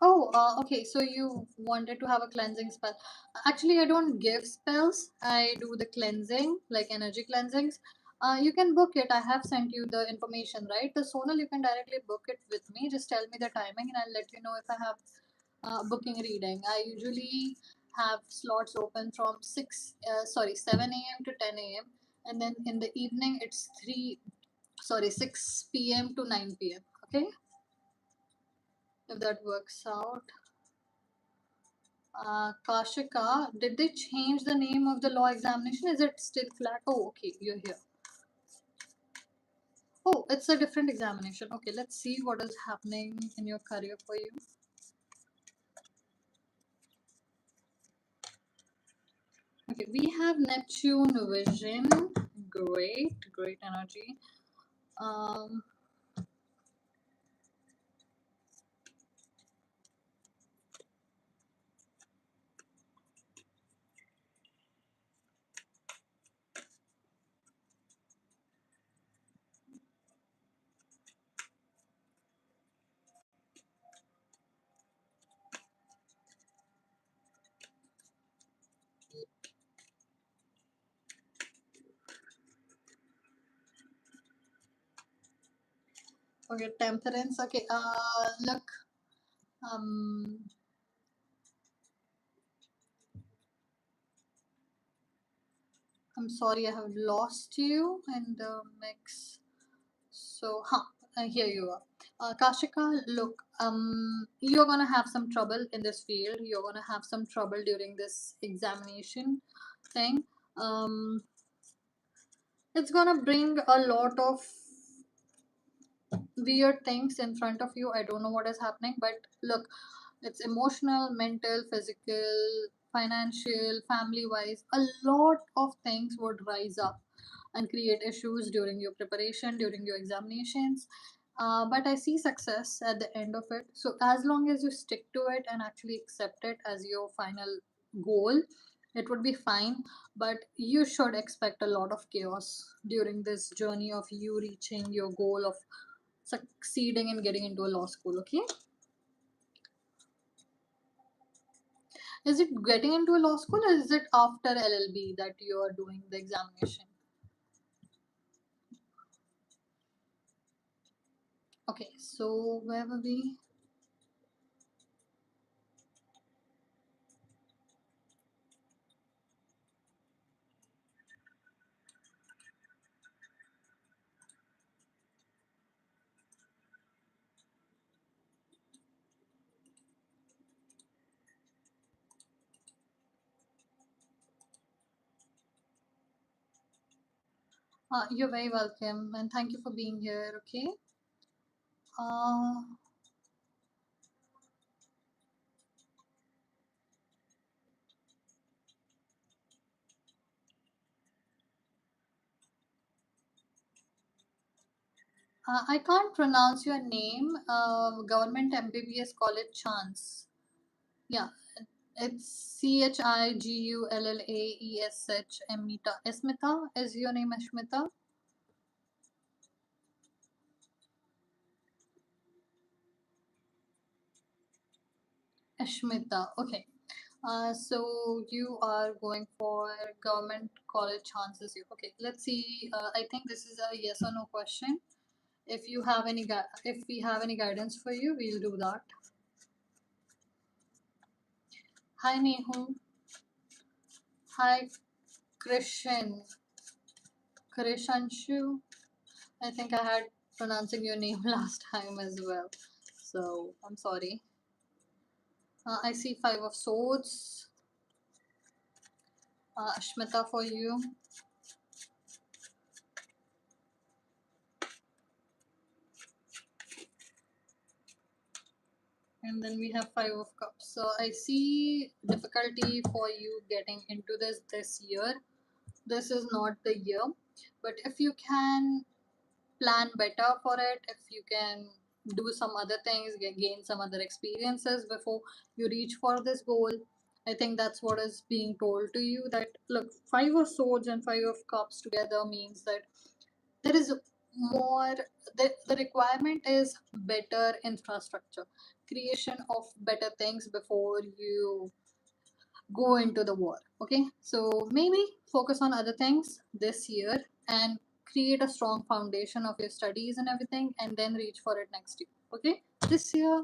Oh, okay. So you wanted to have a cleansing spell. Actually, I don't give spells. I do the cleansing, like energy cleansings. You can book it. I have sent you the information, right? The Sonal, you can directly book it with me. Just tell me the timing, and I'll let you know if I have booking reading. I usually have slots open from 7 a.m. to 10 a.m. And then in the evening, it's 6 p.m. to 9 p.m. Okay, if that works out. Kashika, did they change the name of the law examination? Is it still flat? Oh, okay, you're here. Oh, it's a different examination. Okay, let's see what is happening in your career for you. Okay, we have Neptune Vision. Great, great energy. Um, okay, Temperance. Okay, look, um, I'm sorry, I have lost you in the mix. So, here you are. Kashika, look, you're gonna have some trouble in this field. You're gonna have some trouble during this examination thing. Um, it's gonna bring a lot of weird things in front of you. I don't know what is happening, but look, it's emotional, mental, physical, financial, family wise. A lot of things would rise up and create issues during your preparation, during your examinations. But I see success at the end of it. So, as long as you stick to it and actually accept it as your final goal, it would be fine. But you should expect a lot of chaos during this journey of you reaching your goal of succeeding in getting into a law school. Okay, is it getting into a law school, or is it after LLB that you are doing the examination? Okay, so where were we? You're very welcome, and thank you for being here. Okay, uh, I can't pronounce your name. Government MBBS College Chance. Yeah, it's Chigullaesh. Amita. Esmita, is your name Ashmita? Ashmita. Okay. So you are going for government college chances. Okay, let's see. I think this is a yes or no question. If you have any if we have any guidance for you, we'll do that. Hi Nehu. Hi Krishan. Krishanshu. I think I had pronouncing your name last time as well. So I'm sorry. I see Five of Swords. Ashmita for you. And then we have Five of Cups. So I see difficulty for you getting into this year. This is not the year. But if you can plan better for it, if you can do some other things, gain some other experiences before you reach for this goal, I think that's what is being told to you. That look, Five of Swords and Five of Cups together means that there is more, the requirement is better infrastructure, creation of better things before you go into the war. Okay, so maybe focus on other things this year and create a strong foundation of your studies and everything, and then reach for it next year. Okay, this year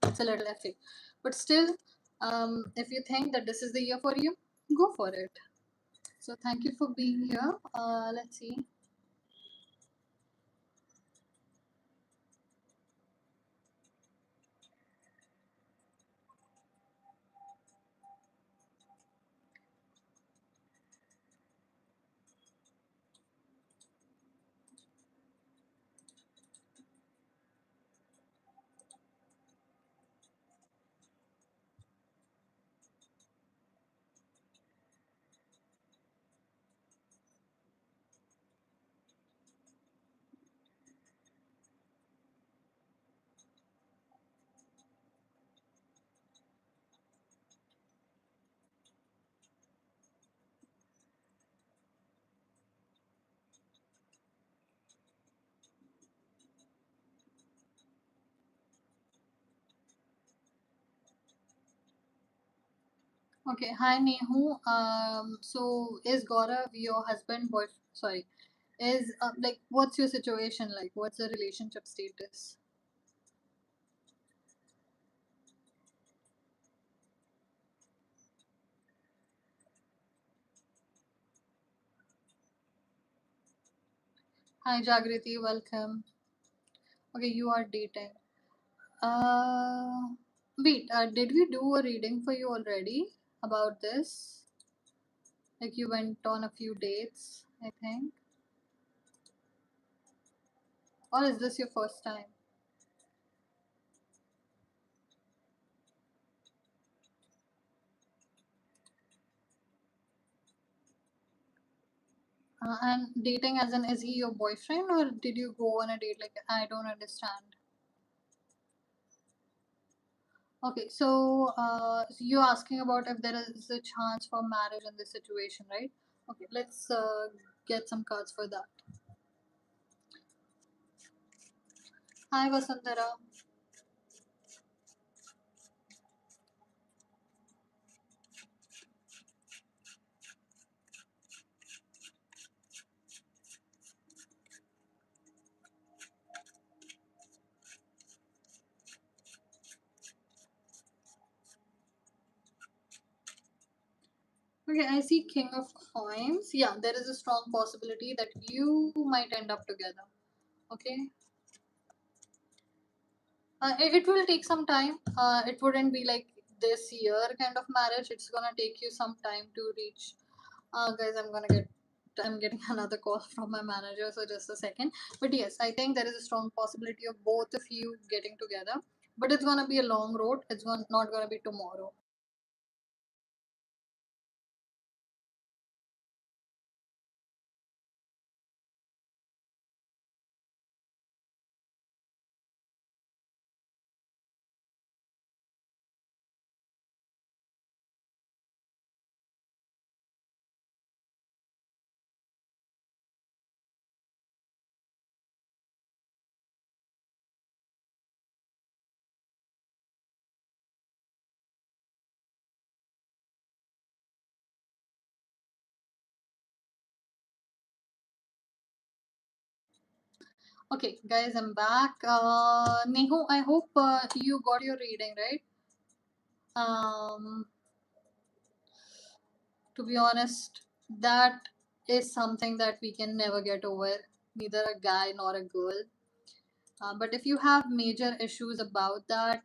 it's a little iffy, but still, if you think that this is the year for you, go for it. So thank you for being here. Let's see. Okay, hi Nehu. So is Gaurav your husband, boy? Sorry, is like what's your situation like? What's the relationship status? Hi Jagriti, welcome. Okay, you are dating. Uh, wait, did we do a reading for you already about this? Like you went on a few dates, I think. Or is this your first time? And dating as in, is he your boyfriend or did you go on a date? Like, I don't understand. Okay, so you're asking about if there is a chance for marriage in this situation, right? Okay, let's get some cards for that. Hi, Vasantara. Okay, I see King of Coins. Yeah, there is a strong possibility that you might end up together. Okay, it will take some time. It wouldn't be like this year kind of marriage. It's gonna take you some time to reach. Guys, I'm getting another call from my manager, so just a second. But yes, I think there is a strong possibility of both of you getting together. But it's gonna be a long road. Not gonna be tomorrow. Okay, guys, I'm back. Nehu, I hope you got your reading right. Um, to be honest, that is something that we can never get over, neither a guy nor a girl. But if you have major issues about that,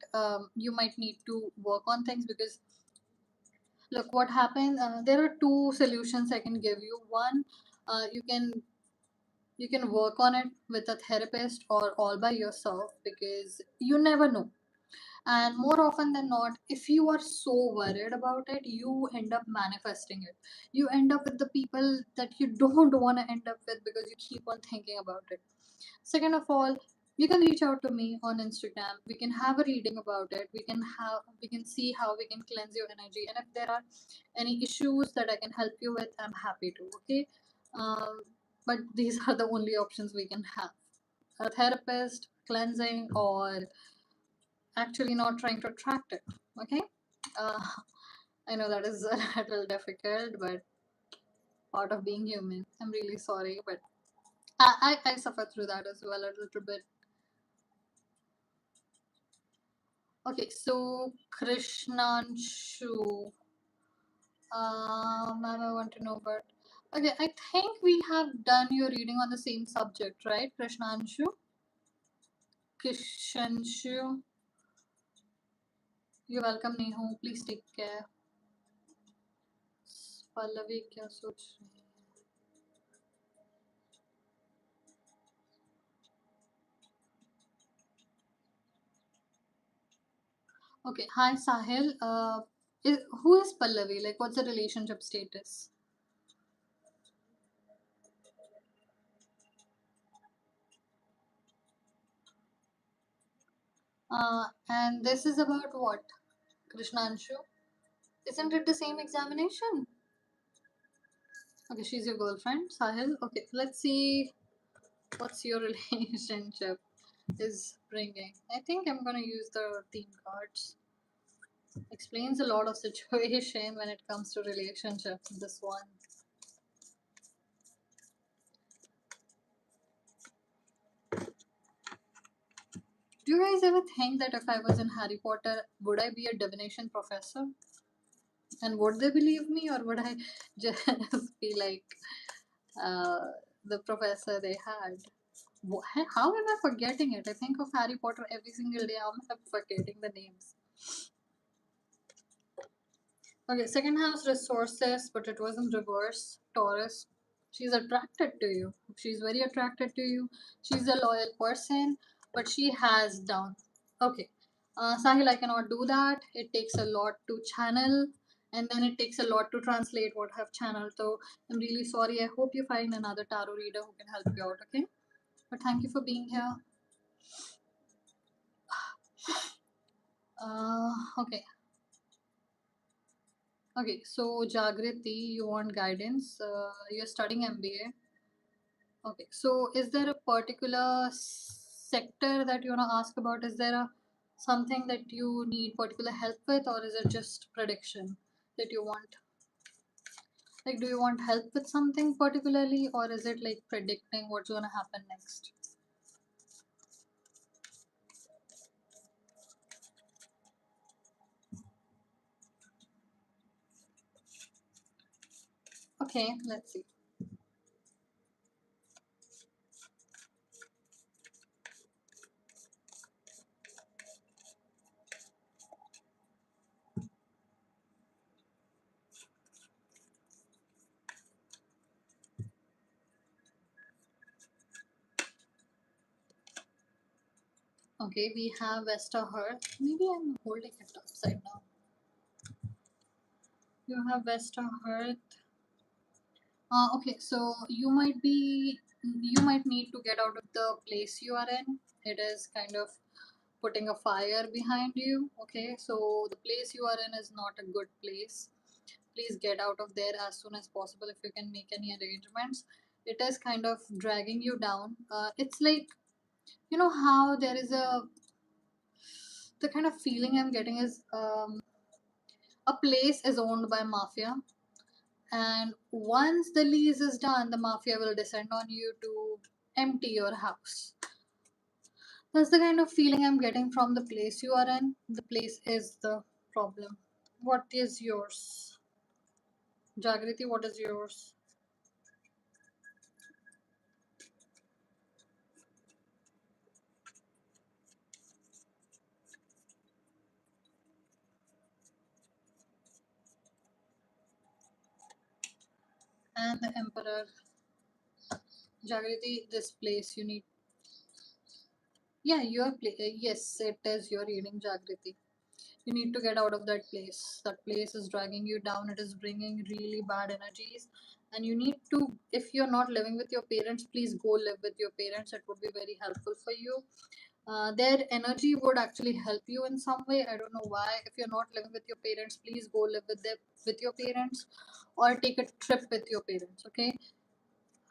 you might need to work on things because look what happened. There are two solutions I can give you. One, you can work on it with a therapist or all by yourself because you never know. And more often than not, if you are so worried about it, you end up manifesting it. You end up with the people that you don't want to end up with because you keep on thinking about it. Second of all, you can reach out to me on Instagram. We can have a reading about it. We can see how we can cleanse your energy. And if there are any issues that I can help you with, I'm happy to. Okay. Um, but these are the only options we can have: a therapist, cleansing, or actually not trying to attract it. Okay. uh, I know that is a little difficult, but part of being human. I'm really sorry, but I suffer through that as well a little bit. Okay, so Krishnanshu. I want to know, but okay, I think we have done your reading on the same subject, right? Krishnanshu? Kishanshu. You're welcome, Nehu. Please take care. Pallavi क्या सोच रही है? Okay, hi Sahil. Who is Pallavi? Like, what's the relationship status? And this is about what? Krishnanshu? Isn't it the same examination? Okay, she's your girlfriend, Sahil. Okay, let's see what's your relationship is bringing. I think I'm gonna use the theme cards. Explains a lot of situation when it comes to relationships. This one. Do you guys ever think that if I was in Harry Potter, would I be a divination professor? And would they believe me, or would I just be like uh, the professor they had? How am I forgetting it? I think of Harry Potter every single day. How am I forgetting the names? Okay, second house resources, but it was in reverse. Taurus. She's attracted to you. She's very attracted to you. She's a loyal person, but she has down. Okay. Sahil, I cannot do that. It takes a lot to channel, and then it takes a lot to translate what I've channeled. So I'm really sorry. I hope you find another tarot reader who can help you out, okay? But thank you for being here. Okay. Okay, so Jagriti, you want guidance. You're studying MBA. Okay, so is there a particular sector that you want to ask about? Is there a something that you need particular help with, or is it just prediction that you want? Like, do you want help with something particularly, or is it like predicting what's going to happen next? Okay, let's see. Okay, we have Vesta Hearth. Maybe I'm holding it upside down. You have Vesta Hearth. Okay, so you might need to get out of the place you are in. It is kind of putting a fire behind you. Okay, so the place you are in is not a good place. Please get out of there as soon as possible if you can make any arrangements. It is kind of dragging you down. It's like, you know how there is the kind of feeling I'm getting is a place is owned by mafia, and once the lease is done, the mafia will descend on you to empty your house. That's the kind of feeling I'm getting from the place you are in. The place is the problem. What is yours? Jagriti, what is yours? And the Emperor. Jagriti, this place you need. Yeah, yes, it is your reading, Jagriti. You need to get out of that place. That place is dragging you down. It is bringing really bad energies. And you need to, if you're not living with your parents, please go live with your parents. It would be very helpful for you. Their energy would actually help you in some way. I don't know why. If you're not living with your parents, please go live with your parents, or take a trip with your parents. Okay.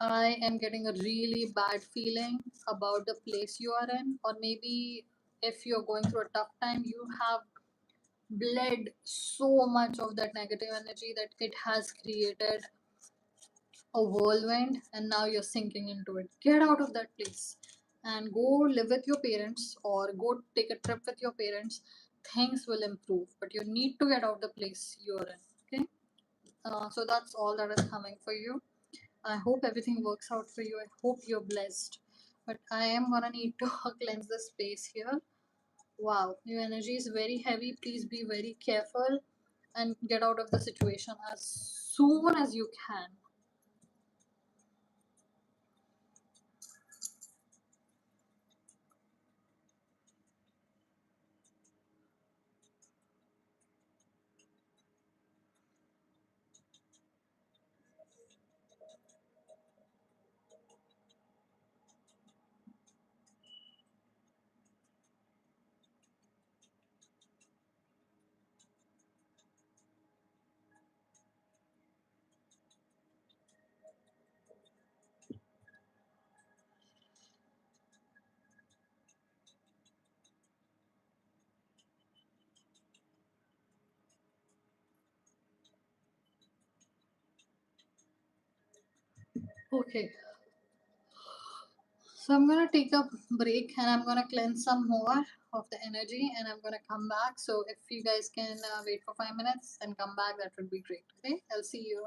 I am getting a really bad feeling about the place you are in, or maybe if you're going through a tough time, you have bled so much of that negative energy that it has created a whirlwind, and now you're sinking into it. Get out of that place and go live with your parents or go take a trip with your parents. Things will improve, but you need to get out the place you're in. Okay, so that's all that is coming for you. I hope everything works out for you. I hope you're blessed. But I am gonna need to cleanse the space here. Wow, your energy is very heavy. Please be very careful and get out of the situation as soon as you can. Okay, so I'm gonna take a break and I'm gonna cleanse some more of the energy and I'm gonna come back. So if you guys can wait for 5 minutes and come back, that would be great. Okay, I'll see you.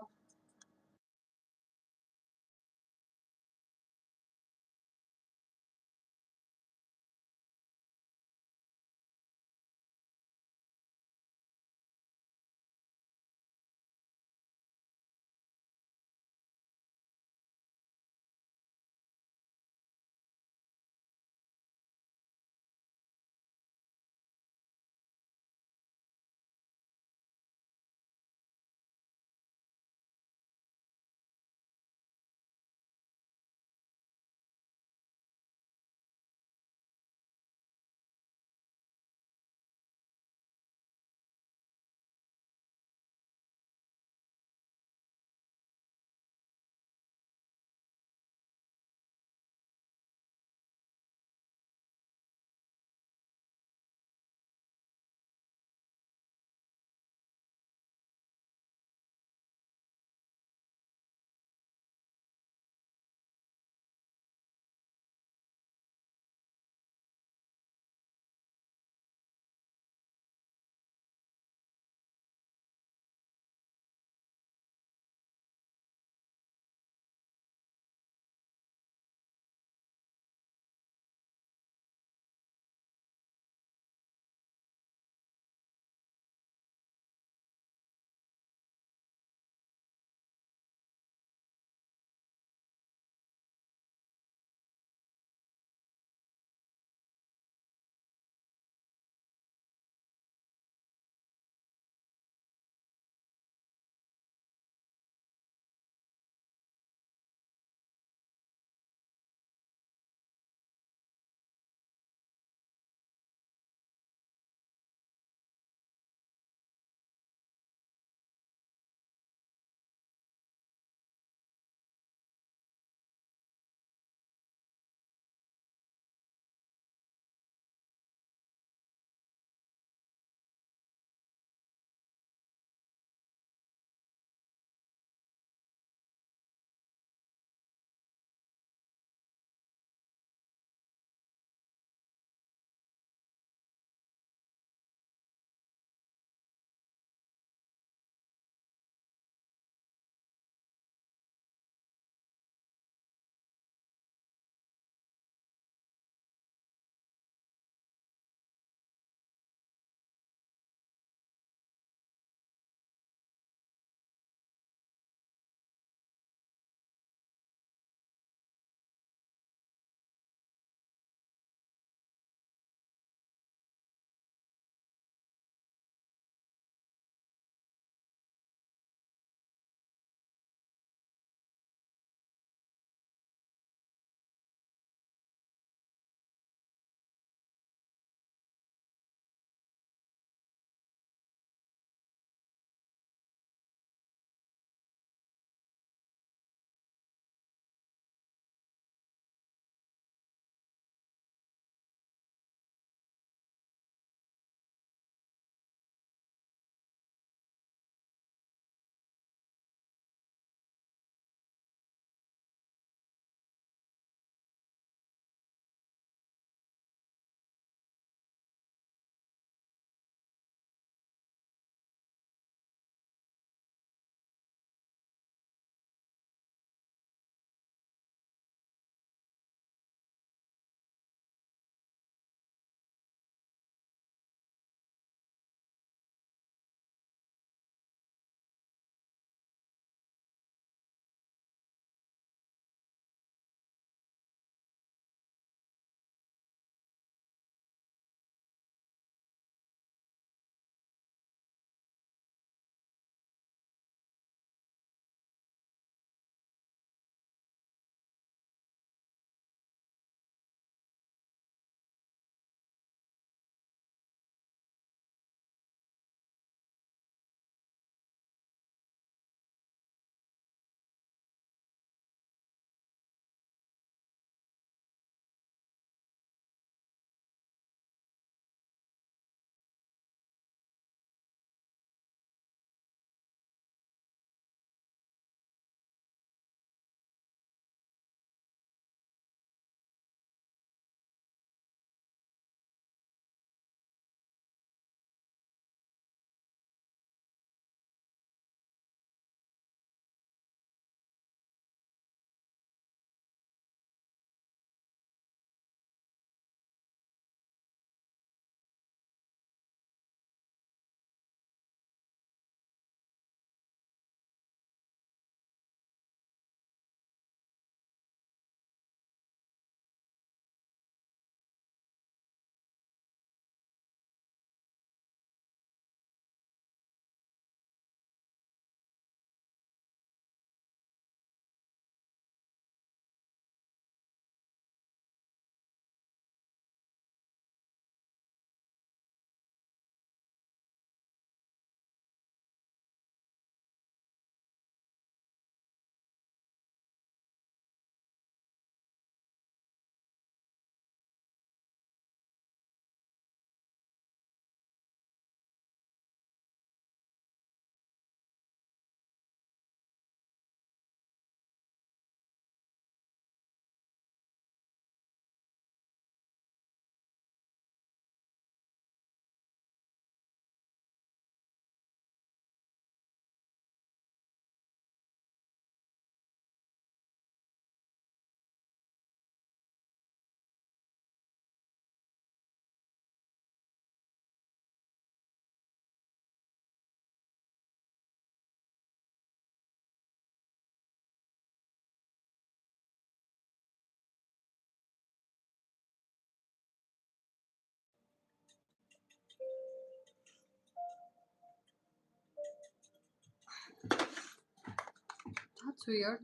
It's weird.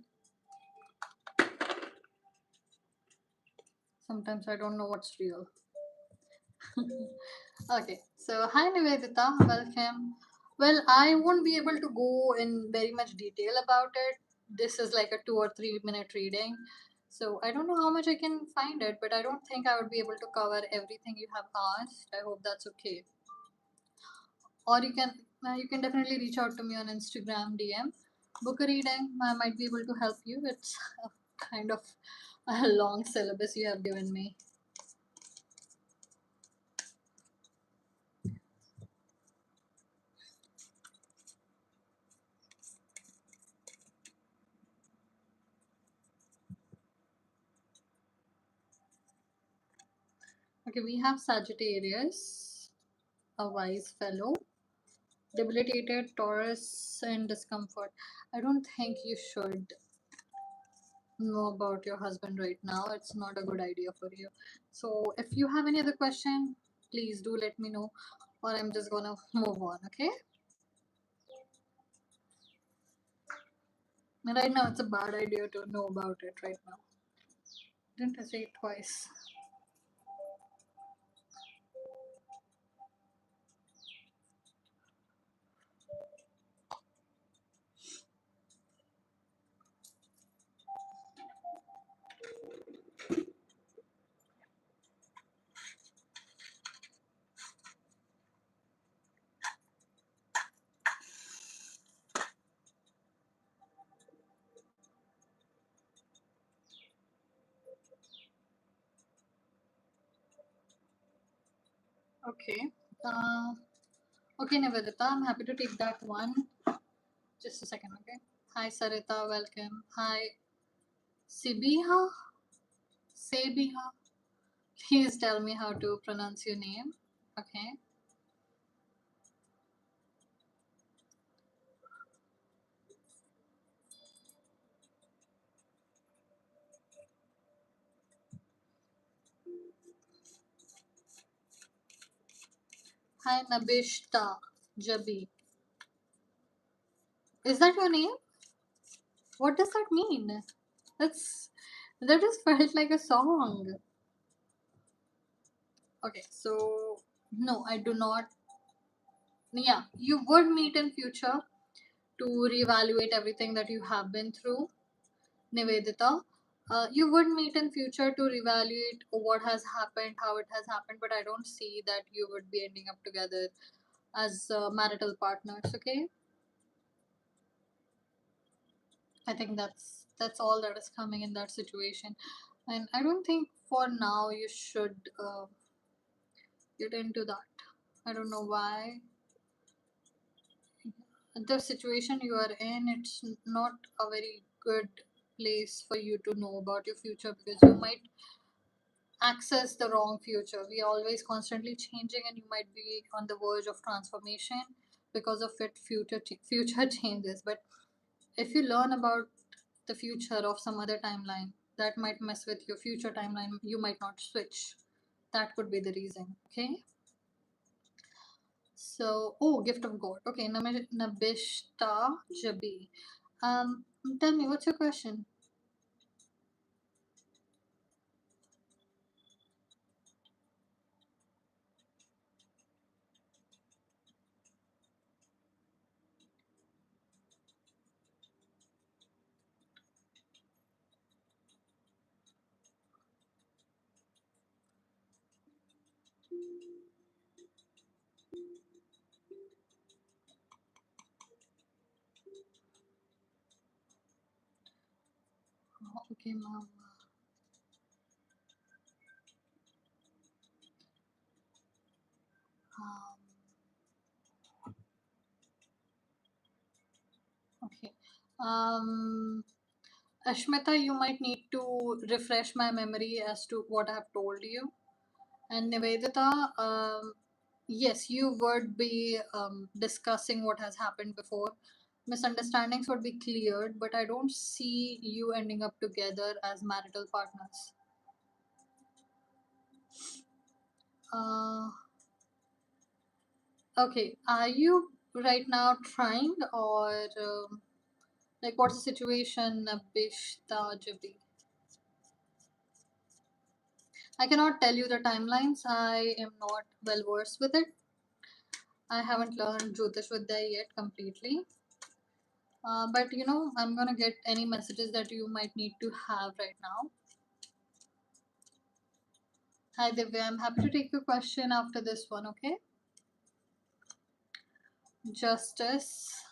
Sometimes I don't know what's real. Okay, so hi Nivedita, welcome. Well, I won't be able to go in very much detail about it. This is like a 2 or 3 minute reading. So I don't know how much I can find it, but I don't think I would be able to cover everything you have asked. I hope that's okay. Or you can definitely reach out to me on Instagram DM. Book a reading. I might be able to help you. It's kind of a long syllabus you have given me. Okay, we have Sagittarius, a wise fellow, debilitated Taurus, and discomfort. I don't think you should know about your husband right now. It's not a good idea for you. So, if you have any other question, please do let me know, or I'm just gonna move on, okay? And right now, it's a bad idea to know about it right now. Didn't I say it twice? Okay. Uh, okay, Nivedita, I'm happy to take that one. Just a second, okay? Hi, Sarita, welcome. Hi, Sibiha? Sebiha? Please tell me how to pronounce your name. Okay. Hi, Nabishta Jabi. Is that your name? What does that mean? That's that just felt like a song. Okay, so no, I do not. Yeah, you would meet in future to reevaluate everything that you have been through, Nivedita. You would meet in future to reevaluate what has happened, how it has happened, but I don't see that you would be ending up together as marital partners. Okay, I think that's all that is coming in that situation, and I don't think for now you should get into that. I don't know why the situation you are in. It's not a very good place for you to know about your future because you might access the wrong future. We are always constantly changing, and you might be on the verge of transformation because of it. Future changes, but if you learn about the future of some other timeline, that might mess with your future timeline. You might not switch. That could be the reason. Okay. So, oh, gift of God. Okay, Nabishta Jabi. Um, Tell me, what's your question? Oh, okay, mom. Um, okay. Um, Ashmita, you might need to refresh my memory as to what I have told you. And Nivedita, yes, you would be discussing what has happened before. Misunderstandings would be cleared, but I don't see you ending up together as marital partners. Uh, okay, are you right now trying, or Like, what's the situation, Nabishta Jabi? I cannot tell you the timelines. I am not well versed with it. I haven't learned Jyotish Vidya yet completely. But I'm gonna get any messages that you might need to have right now. Hi Divya, I'm happy to take your question after this one, okay? Justice.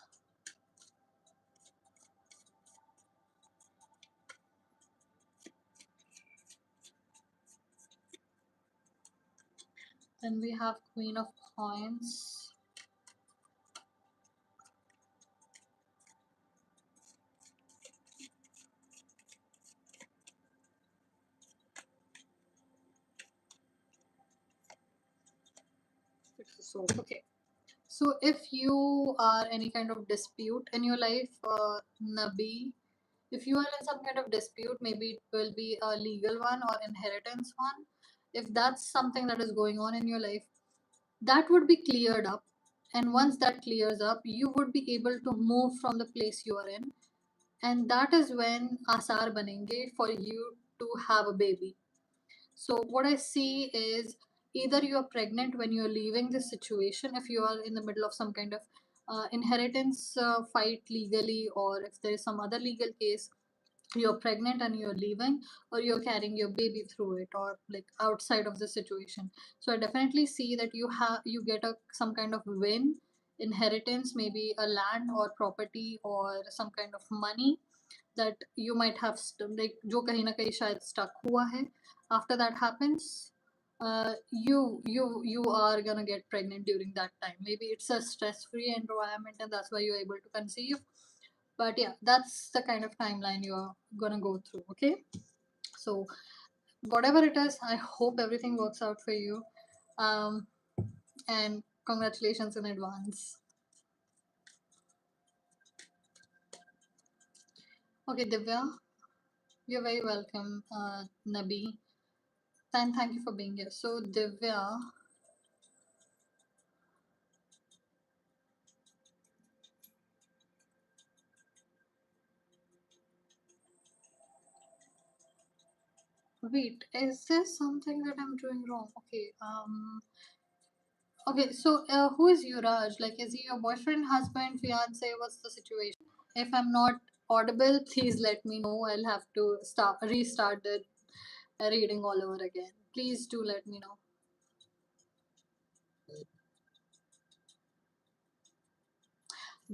Then we have Queen of Coins. So, okay. So if you are any kind of dispute in your life, Nabi, if you are in some kind of dispute, maybe it will be a legal one or inheritance one. If that's something that is going on in your life, that would be cleared up. And once that clears up, you would be able to move from the place you are in. And that is when asar banenge for you to have a baby. So what I see is either you are pregnant when you're leaving this situation, if you are in the middle of some kind of inheritance fight legally, or if there is some other legal case, you're pregnant and you're leaving, or you're carrying your baby through it, or like outside of the situation. So I definitely see that you get a some kind of win, inheritance, maybe a land or property or some kind of money that you might have like जो कहीं ना कहीं शायद stuck हुआ है. After that happens, you are gonna get pregnant during that time. Maybe it's a stress-free environment and that's why you're able to conceive. But yeah, that's the kind of timeline you're gonna go through. Okay, so whatever it is, I hope everything works out for you. Um, and congratulations in advance. Okay, Divya, you're very welcome. Nabi, thank you for being here. So Divya, wait, is there something that I'm doing wrong? Okay, okay, so who is Yuraj? Like, is he your boyfriend, husband, fiance? What's the situation? If I'm not audible, please let me know. I'll have to restart the reading all over again. Please do let me know.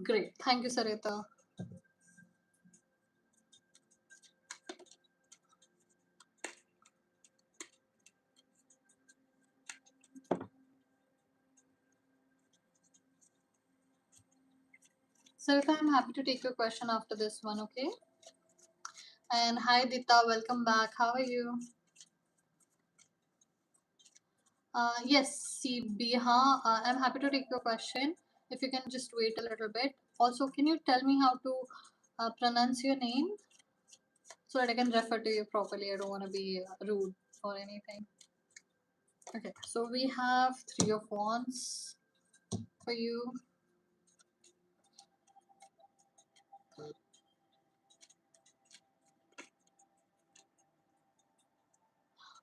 Great. Thank you, Sarita. Sarita, I'm happy to take your question after this one, okay? And hi, Dita. Welcome back. How are you? Yes, see, Biha, I'm happy to take your question. If you can just wait a little bit. Also, can you tell me how to pronounce your name so that I can refer to you properly? I don't want to be rude or anything. Okay, so we have three of wands for you.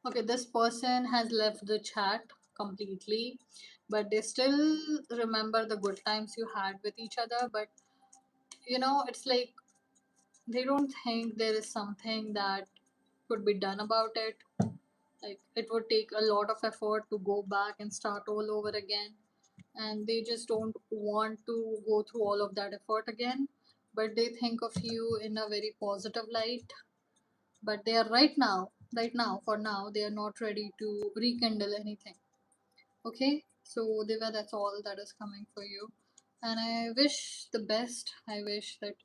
Okay, this person has left the chat completely, but they still remember the good times you had with each other. But it's like they don't think there is something that could be done about it. Like, it would take a lot of effort to go back and start all over again, and they just don't want to go through all of that effort again. But they think of you in a very positive light. But they are right now, for now, they are not ready to rekindle anything. Okay, so Divya, that's all that is coming for you. And I wish the best. I wish that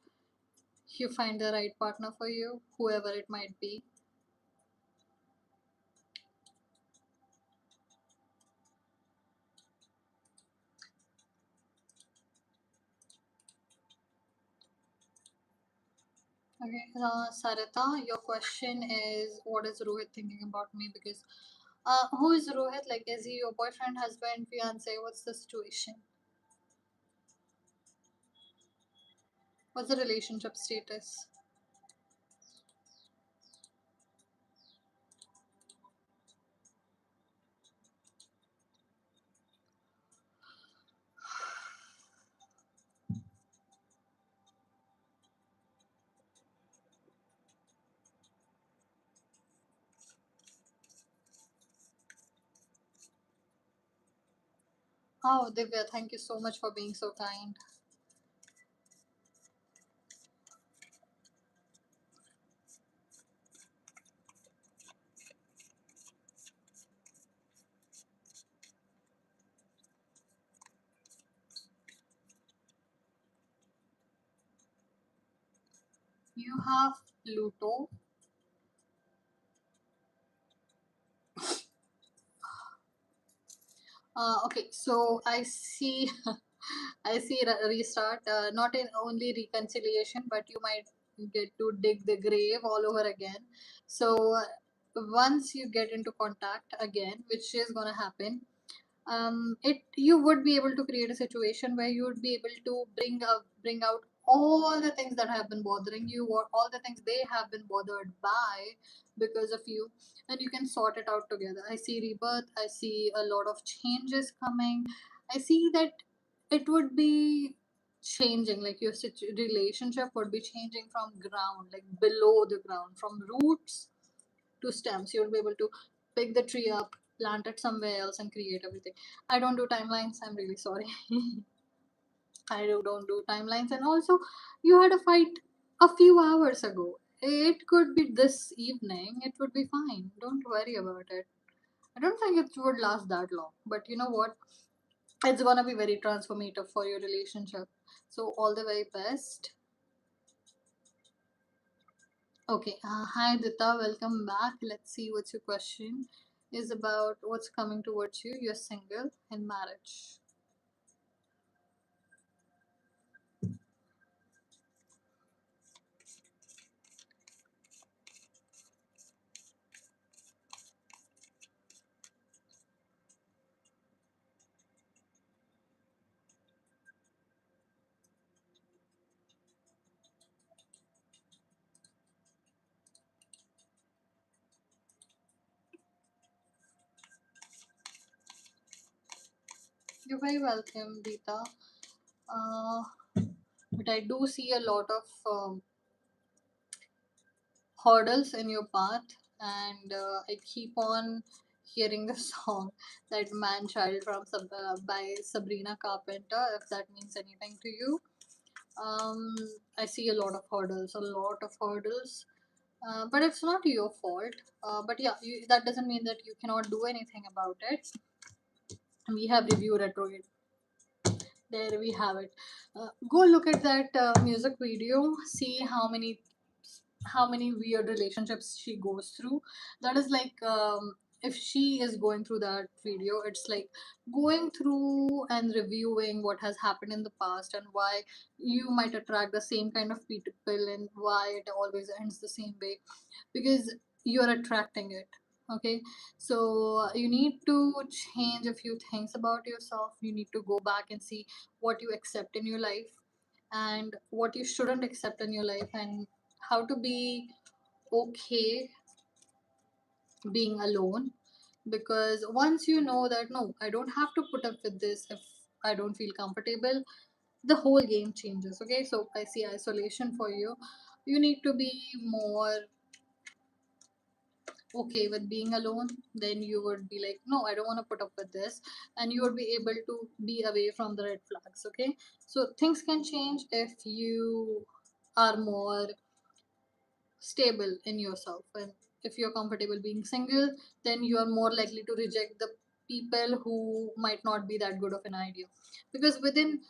you find the right partner for you, whoever it might be. Okay, Sarita, your question is what is Rohit thinking about me? Because who is Rohit? Like, is he your boyfriend, husband, fiance? What's the situation? What's the relationship status? Oh, Divya, thank you so much for being so kind. You have Pluto. Okay, so I see, I see restart. Not in only reconciliation, but you might get to dig the grave all over again. So once you get into contact again, which is gonna happen, it you would be able to create a situation where you would be able to bring out all the things that have been bothering you, or all the things they have been bothered by because of you, and you can sort it out together. I see rebirth, I see a lot of changes coming. I see that it would be changing, like your relationship would be changing from ground, like below the ground, from roots to stems. You'll be able to pick the tree up, plant it somewhere else, and create everything. I don't do timelines. I'm really sorry. don't do timelines. And also, you had a fight a few hours ago. It could be this evening. It would be fine. Don't worry about it. I don't think it would last that long. But you know what? It's gonna be very transformative for your relationship. So all the very best. Okay, hi Dita, welcome back. Let's see what's your question is about what's coming towards you. You're single in marriage. You're very welcome, Dita. Uh, but I do see a lot of hurdles in your path, and I keep on hearing the song that Man Child from by Sabrina Carpenter, if that means anything to you. Um, I see a lot of hurdles, a lot of hurdles. But it's not your fault. But yeah, that doesn't mean that you cannot do anything about it. We have review retrograde. There we have it. Go look at that music video. See how many weird relationships she goes through. That is like, if she is going through that video, it's like going through and reviewing what has happened in the past, and why you might attract the same kind of people, and why it always ends the same way, because you're attracting it. Okay, so you need to change a few things about yourself. You need to go back and see what you accept in your life and what you shouldn't accept in your life, and how to be okay being alone. Because once you know that, no, I don't have to put up with this if I don't feel comfortable, the whole game changes. Okay, so I see isolation for you. You need to be more okay with being alone. Then you would be like, no, I don't want to put up with this, and you would be able to be away from the red flags. Okay, so things can change if you are more stable in yourself, and if you're comfortable being single, then you are more likely to reject the people who might not be that good of an idea. Because within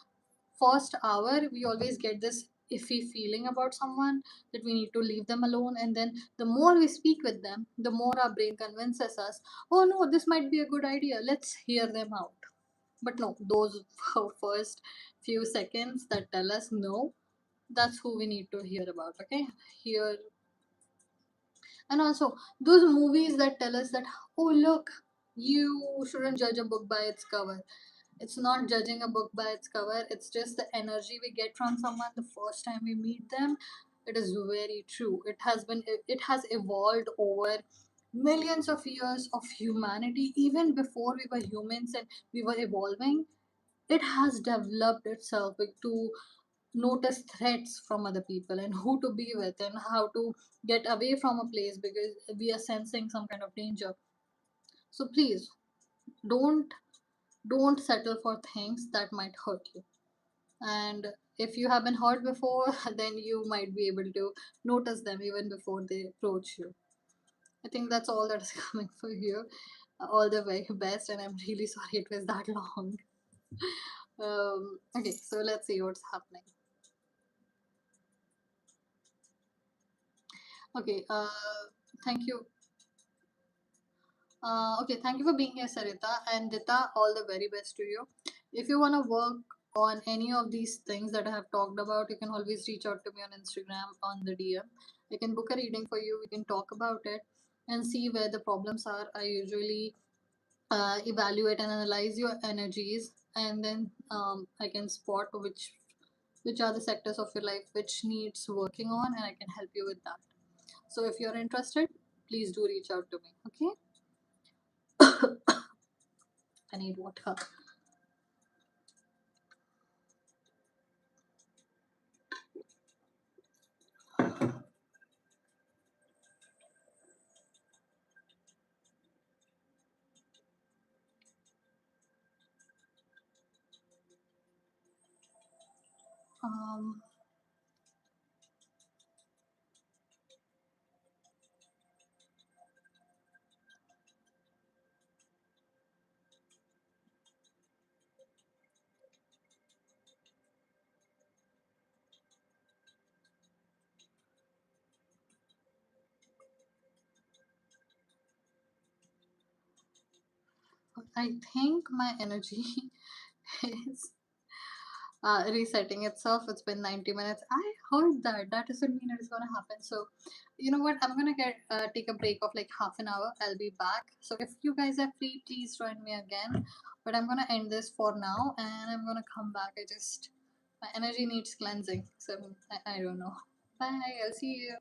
first hour we always get this iffy feeling about someone, that we need to leave them alone, and then the more we speak with them, the more our brain convinces us, oh no, this might be a good idea, let's hear them out. But no, those first few seconds that tell us no, that's who we need to hear about. Okay, here. And also those movies that tell us that, oh look, you shouldn't judge a book by its cover. It's not judging a book by its cover, it's just the energy we get from someone the first time we meet them. It is very true. It has evolved over millions of years of humanity. Even before we were humans and we were evolving, it has developed itself to notice threats from other people and who to be with and how to get away from a place because we are sensing some kind of danger. So please don't don't settle for things that might hurt you. And if you have been hurt before, then you might be able to notice them even before they approach you. I think that's all that is coming for you. All the very best, and I'm really sorry it was that long. Okay, so let's see what's happening. Okay, thank you. Okay, thank you for being here, Sarita. And Dita, all the very best to you. If you want to work on any of these things that I have talked about, you can always reach out to me on Instagram on the DM. I can book a reading for you. We can talk about it and see where the problems are. I usually evaluate and analyze your energies, and then I can spot which are the sectors of your life which needs working on, and I can help you with that. So if you're interested, please do reach out to me. Okay. I need water. Um, I think my energy is resetting itself. It's been 90 minutes. I heard that. That doesn't mean it is going to happen. So, you know what? I'm going to take a break of like half an hour. I'll be back. So, if you guys are free, please join me again. But I'm going to end this for now and I'm going to come back. My energy needs cleansing. So, I don't know. Bye. I'll see you.